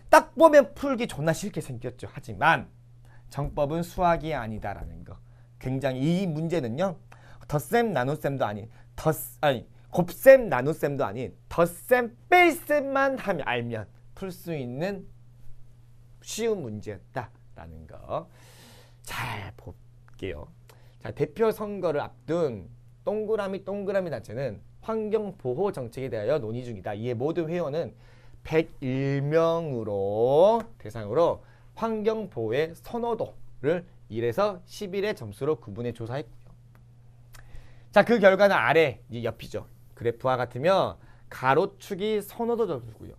Speaker 1: 딱 보면 풀기 존나 싫게 생겼죠. 하지만 정법은 수학이 아니다라는 거. 굉장히 이 문제는요. 덧셈 나눗셈도 아닌 곱셈 나눗셈도 아닌 덧셈 뺄셈만 하면 알면 풀 수 있는 쉬운 문제였다라는 거. 잘 볼게요. 자, 대표 선거를 앞둔 동그라미 단체는 환경보호 정책에 대하여 논의 중이다. 이에 모든 회원은 101명으로 대상으로 환경보호의 선호도를 1에서 11의 점수로 구분해 조사했고요. 자, 그 결과는 아래 옆이죠. 그래프와 같으며 가로축이 선호도 점수고요.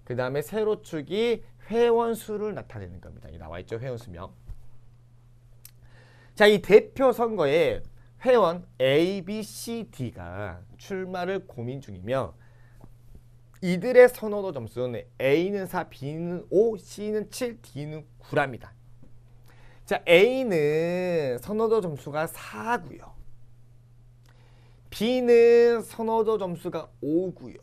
Speaker 1: 그 다음에 세로축이 회원수를 나타내는 겁니다. 이 나와 있죠. 회원수명. 자, 이 대표 선거에 회원 A, B, C, D가 출마를 고민 중이며 이들의 선호도 점수는 A는 4, B는 5, C는 7, D는 9랍니다. 자, A는 선호도 점수가 4고요. B는 선호도 점수가 5고요.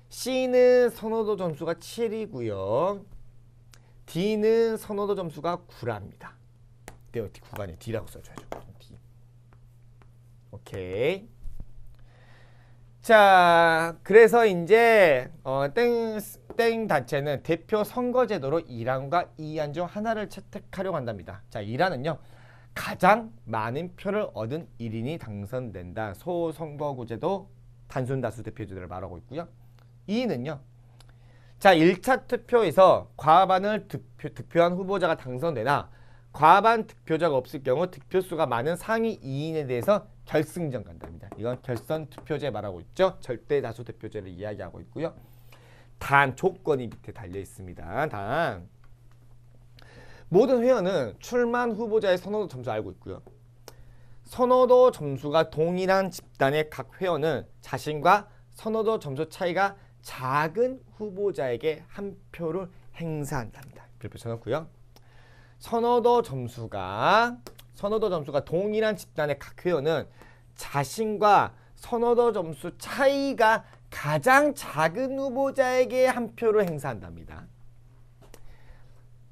Speaker 1: C는 선호도 점수가 7이고요. D는 선호도 점수가 9랍니다. 네, 9가 아니라 D라고 써줘야죠. D. 오케이. 자, 그래서 이제 땡 단체는 대표 선거제도로 1안과 2안 중 하나를 채택하려고 한답니다. 자, 1안은요. 가장 많은 표를 얻은 1인이 당선된다. 소선거구제도 단순다수 대표제도를 말하고 있고요. 2는요. 자, 1차 투표에서 과반을 득표한 후보자가 당선되나 과반 득표자가 없을 경우 득표수가 많은 상위 2인에 대해서 결승전 간답니다. 이건 결선 투표제 말하고 있죠. 절대 다수 득표제를 이야기하고 있고요. 단 조건이 밑에 달려 있습니다. 단 모든 회원은 출마한 후보자의 선호도 점수 알고 있고요. 선호도 점수가 동일한 집단의 각 회원은 자신과 선호도 점수 차이가 작은 후보자에게 한 표를 행사한답니다. 별표 쳐놓고요. 선호도 점수가 동일한 집단의 각 회원은 자신과 선호도 점수 차이가 가장 작은 후보자에게 한 표를 행사한답니다.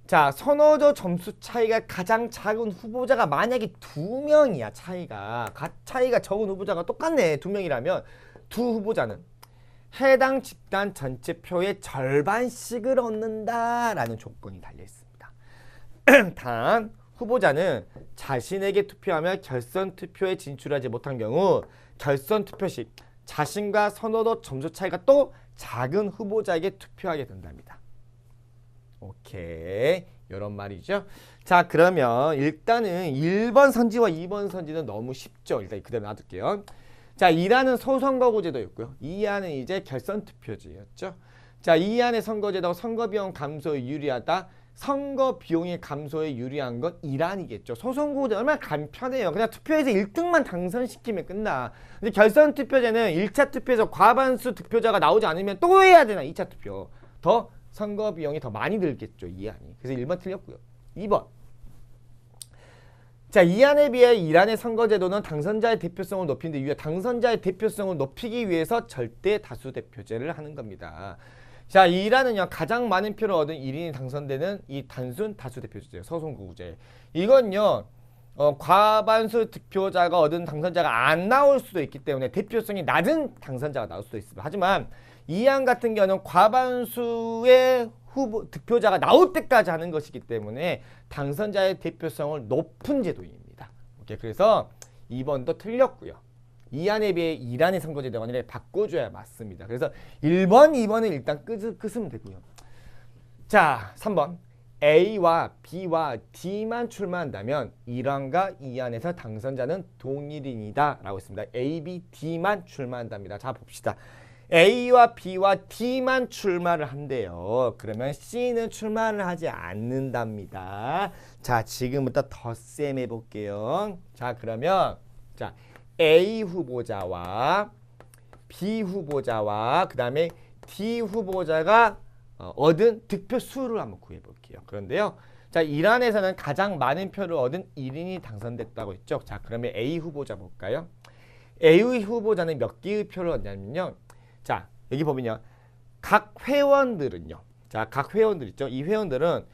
Speaker 1: 자, 선호도 점수 차이가 가장 작은 후보자가 만약에 2명이야. 차이가 적은 후보자가 똑같네. 2명이라면 두 후보자는 해당 집단 전체 표의 절반씩을 얻는다라는 조건이 달려 있습니다. 단 후보자는 자신에게 투표하며 결선 투표에 진출하지 못한 경우 결선 투표 시 자신과 선호도 점수 차이가 또 작은 후보자에게 투표하게 된답니다. 오케이, 이런 말이죠. 자, 그러면 일단은 1번 선지와 2번 선지는 너무 쉽죠. 일단 그대로 놔둘게요. 자, 2라는 소선거구제도였고요. 2안은 이제 결선투표제였죠. 자, 2안의 선거제도가 선거비용 감소에 유리하다. 선거비용의 감소에 유리한 건 2안이겠죠. 소선거구제 얼마나 간편해요. 그냥 투표에서 1등만 당선시키면 끝나. 근데 결선투표제는 1차 투표에서 과반수 득표자가 나오지 않으면 또 해야 되나 2차 투표. 더 선거 비용이 더 많이 들겠죠. 2안이. 그래서 1번 틀렸고요. 2번. 자, 2안에 비해 1안의 선거제도는 당선자의 대표성을 높이는데 위해 당선자의 대표성을 높이기 위해서 절대 다수 대표제를 하는 겁니다. 자, 2안은요. 가장 많은 표를 얻은 1인이 당선되는 이 단순 다수 대표제예요. 소선거구제. 이건요. 과반수 득표자가 얻은 당선자가 안 나올 수도 있기 때문에 대표성이 낮은 당선자가 나올 수도 있습니다. 하지만 2안 같은 경우는 과반수의 득표자가 나올 때까지 하는 것이기 때문에 당선자의 대표성을 높은 제도입니다. 오케이, 그래서 2번도 틀렸고요. 2안에 비해 1안의 선거제도가 아니라 바꿔줘야 맞습니다. 그래서 1번, 2번은 일단 끄으면 되고요. 자, 3번. A와 B와 D만 출마한다면 1안과 2안에서 당선자는 동일인이다 라고 했습니다. A, B, D만 출마한답니다. 자, 봅시다. A와 B와 D만 출마를 한대요. 그러면 C는 출마를 하지 않는답니다. 자, 지금부터 덧셈 해볼게요. 자, 그러면 자 A 후보자와 B 후보자와 그 다음에 D 후보자가 얻은 득표 수를 한번 구해볼게요. 그런데요. 자, 1안에서는 가장 많은 표를 얻은 1인이 당선됐다고 했죠. 자, 그러면 A 후보자 볼까요? A 후보자는 몇 개의 표를 얻냐면요. 자, 여기 보면요. 각 회원들은요. 자, 각 회원들 있죠. 이 회원들은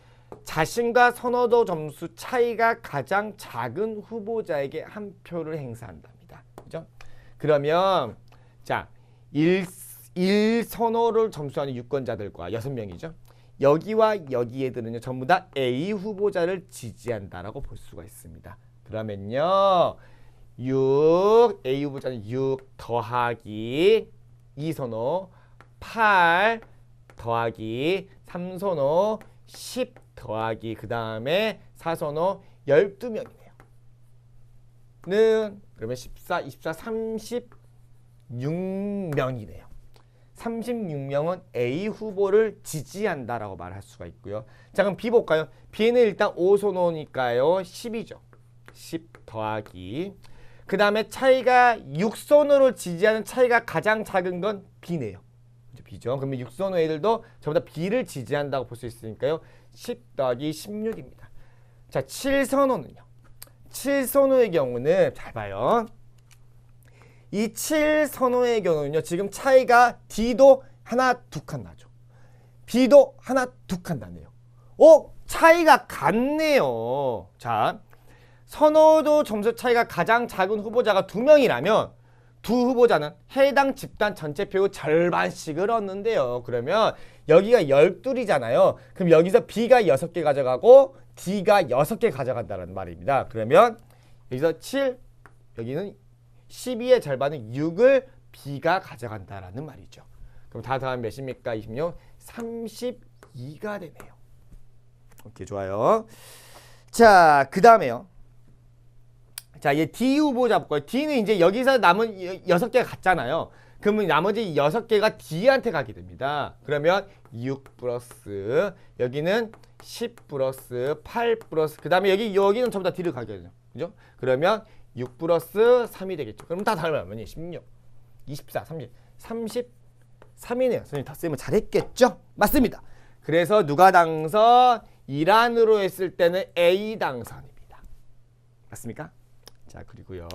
Speaker 1: 자신과 선호도 점수 차이가 가장 작은 후보자에게 한 표를 행사한답니다. 그죠? 그러면 자, 1선호를 점수하는 유권자들과 6명이죠. 여기와 여기 애들은요. 전부 다 A 후보자를 지지한다라고 볼 수가 있습니다. 그러면요. A 후보자는 6 더하기 2선호 8 더하기 3선호 10 더하기 그 다음에 4선호 12명이네요. 그러면 14, 24, 36명이네요. 36명은 A 후보를 지지한다라고 말할 수가 있고요. 자, 그럼 B 볼까요? B는 일단 5선호니까요. 10이죠. 10 더하기 그 다음에 차이가 6선호를 지지하는 차이가 가장 작은 건 B네요. B죠. 그러면 6선호 애들도 전부 다 B를 지지한다고 볼 수 있으니까요. 10 더하기 16입니다. 자, 7선호는요. 7선호의 경우는 잘 봐요. 이 7선호의 경우는요. 지금 차이가 D도 하나 두 칸 나죠. B도 하나 두 칸 나네요. 차이가 같네요. 자, 선호도 점수 차이가 가장 작은 후보자가 2명이라면 두 후보자는 해당 집단 전체 표의 절반씩을 얻는데요. 그러면 여기가 12이잖아요. 그럼 여기서 B가 6개 가져가고 D가 6개 가져간다는 말입니다. 그러면 여기서 7, 여기는 12의 절반은 6을 B가 가져간다라는 말이죠. 그럼 다 더하면 몇입니까? 26, 32가 되네요. 오케이, 좋아요. 자, 그 다음에요. 자, 얘 D 후보자 볼까요? D는 이제 여기서 남은 6개가 같잖아요. 그러면 나머지 6개가 D한테 가게 됩니다. 그러면 6 플러스 여기는 10 플러스 8 플러스 그 다음에 여기는 전부 다 D를 가게 되죠. 그죠? 그러면 6 플러스 3이 되겠죠. 그럼 다 달면 16, 24, 30, 33이네요. 선생님 덧셈을 잘했겠죠? 맞습니다. 그래서 누가 당선? 이란으로 했을 때는 A 당선입니다. 맞습니까? 자, 그리고요.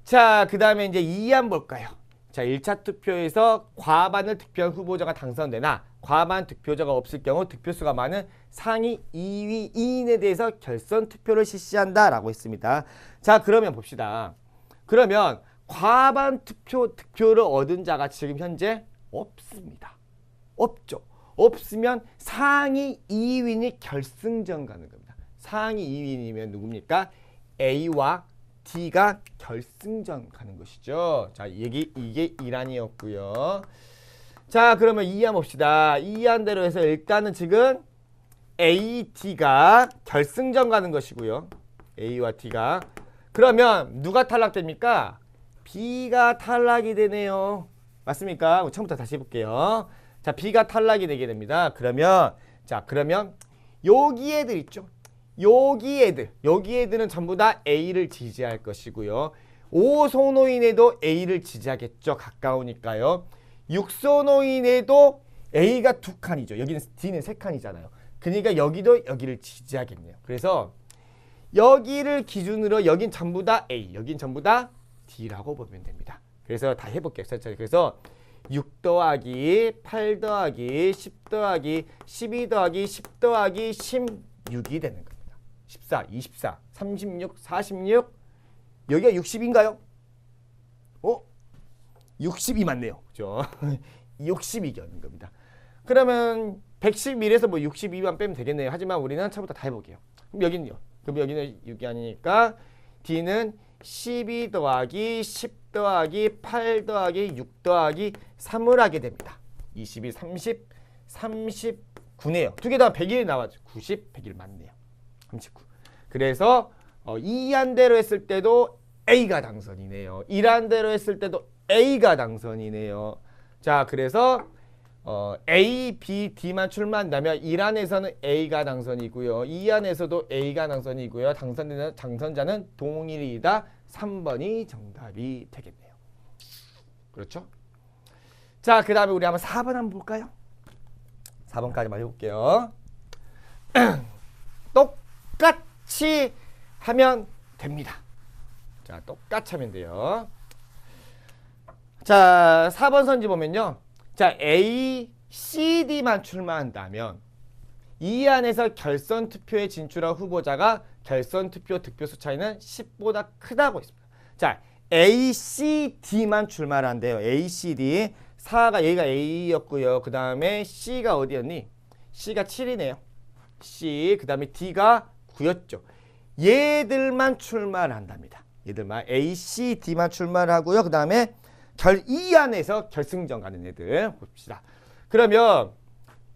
Speaker 1: 자, 그 다음에 이제 2안 볼까요? 자, 1차 투표에서 과반을 득표한 후보자가 당선되나 과반 득표자가 없을 경우 득표수가 많은 상위 2위 2인에 대해서 결선 투표를 실시한다 라고 했습니다. 자, 그러면 봅시다. 그러면 과반 득표를 얻은 자가 지금 현재 없습니다. 없죠. 없으면 상위 2위인이 결승전 가는 겁니다. 상위 2위이면 누굽니까? A와 D가 결승전 가는 것이죠. 자, 이게 이란이었고요. 자, 그러면 2안 봅시다. 2안대로 해서 일단은 지금 A, D가 결승전 가는 것이고요. A와 D가. 그러면 누가 탈락됩니까? B가 탈락이 되네요. 맞습니까? 처음부터 다시 해볼게요. 자, B가 탈락이 되게 됩니다. 그러면 여기 애들 있죠? 여기 애들은 전부 다 A를 지지할 것이고요. 5선호인에도 A를 지지하겠죠. 가까우니까요. 6선호인에도 A가 2칸이죠. 여기는 D는 3칸이잖아요. 그러니까 여기도 여기를 지지하겠네요. 그래서 여기를 기준으로 여긴 전부 다 A, 여긴 전부 다 D라고 보면 됩니다. 그래서 다 해볼게요. 그래서 6 더하기 8 더하기 10 더하기 12 더하기 10 더하기 16이 되는 겁니다. 14, 24, 36, 46 여기가 60인가요? 60이 맞네요. 그죠? 62가 되는 겁니다. 그러면 111에서 뭐 62만 빼면 되겠네요. 하지만 우리는 처음부터 다 해볼게요. 그럼 여기는요? 그럼 여기는 6이 아니니까 D는 12 더하기 10 더하기 8 더하기 6 더하기 3을 하게 됩니다. 22, 30, 39네요. 두 개 다 100이 나왔죠. 90, 101 맞네요. 39. 그래서 2안대로 했을 때도 A가 당선이네요. 1안대로 했을 때도 A가 당선이네요. 자, 그래서 A, B, D만 출마한다면 1안에서는 A가 당선이고요. 2안에서도 A가 당선이고요. 당선자는 동일이다. 3번이 정답이 되겠네요. 그렇죠? 자, 그 다음에 우리 한번 4번 한번 볼까요? 4번까지만 해볼게요. 똑같이 하면 됩니다. 자, 똑같이 하면 돼요. 자, 4번 선지 보면요. 자, A, C, D만 출마한다면 이 안에서 결선 투표에 진출한 후보자가 결선 투표 득표수 차이는 10보다 크다고 했습니다. 자, A, C, D만 출마를 한대요. A, C, D. 4가 얘가 A였고요. 그 다음에 C가 어디였니? C가 7이네요. C, 그 다음에 D가 9였죠. 얘들만 출마를 한답니다. 얘들만 A, C, D만 출마를 하고요. 그 다음에 이 안에서 결승전 가는 애들 봅시다. 그러면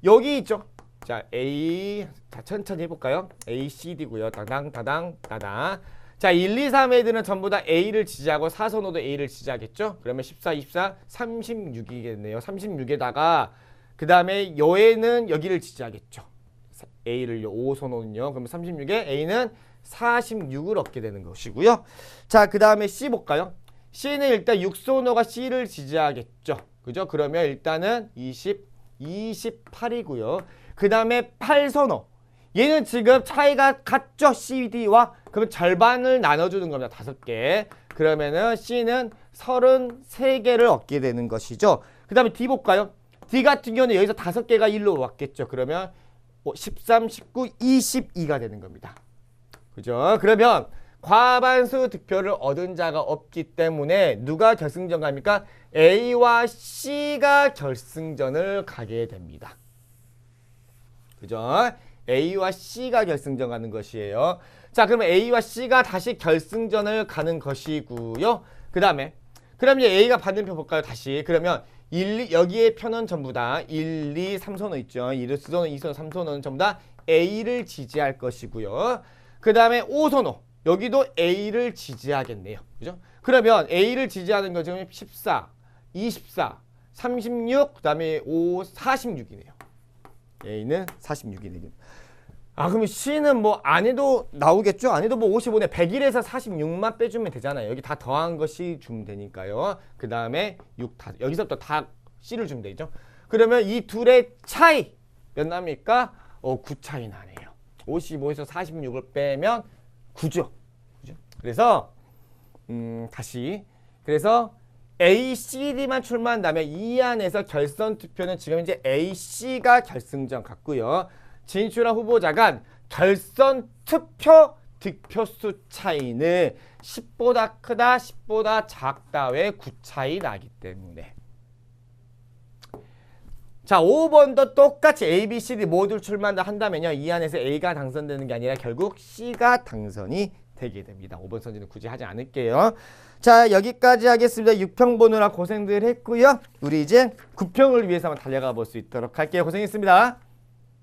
Speaker 1: 여기 있죠. 자, A, 자, 천천히 해볼까요? A, C, D고요. 다당, 다당, 다당. 자, 1, 2, 3 애들은 전부 다 A를 지지하고 4선호도 A를 지지하겠죠? 그러면 14, 24, 36이겠네요. 36에다가 그 다음에 여애는 여기를 지지하겠죠. A를 5선호는요. 그러면 36에 A는 46을 얻게 되는 것이고요. 자, 그 다음에 C 볼까요? C는 일단 6선호가 C를 지지하겠죠. 그죠? 그러면 일단은 20, 28이고요. 그 다음에 8선호. 얘는 지금 차이가 같죠? CD와. 그러면 절반을 나눠주는 겁니다. 5개. 그러면은 C는 33개를 얻게 되는 것이죠. 그 다음에 D 볼까요? D 같은 경우는 여기서 5개가 1로 왔겠죠. 그러면 13, 19, 22가 되는 겁니다. 그죠? 그러면 과반수 득표를 얻은 자가 없기 때문에 누가 결승전 갑니까? A와 C가 결승전을 가게 됩니다. 그죠? A와 C가 결승전 가는 것이에요. 자, 그러면 A와 C가 다시 결승전을 가는 것이고요. 그러면 A가 받는 표 볼까요? 다시. 그러면 여기에 편은 전부 다 1, 2, 3선호 있죠. 1선호, 2선호, 3선호는 전부 다 A를 지지할 것이고요. 그 다음에 5선호. 여기도 A를 지지하겠네요. 그죠? 그러면 A를 지지하는 거 지금 14, 24, 36, 그 다음에 5, 46이네요. A는 46이네요. 아, 그러면 C는 뭐 안 해도 나오겠죠? 안 해도 뭐 55네. 101에서 46만 빼주면 되잖아요. 여기 다 더한 것이 주면 되니까요. 그 다음에 6, 다, 여기서부터 다 C를 주면 되죠. 그러면 이 둘의 차이 몇 납니까? 9 차이 나네요. 55에서 46을 빼면 9죠. 그죠? 그래서 다시 그래서 A, C, D만 출마한다면 이 안에서 결선 투표는 지금 이제 A, C가 결승전 같고요. 진출한 후보자 간 결선 투표 득표수 차이는 10보다 크다, 10보다 작다의 9 차이 나기 때문에. 자, 5번도 똑같이 A, B, C, D 모두 출마한다 한다면요. 이 안에서 A가 당선되는 게 아니라 결국 C가 당선이 되게 됩니다. 5번 선지는 굳이 하지 않을게요. 자, 여기까지 하겠습니다. 6평 보느라 고생들 했고요. 우리 이제 9평을 위해서 한번 달려가 볼 수 있도록 할게요. 고생했습니다.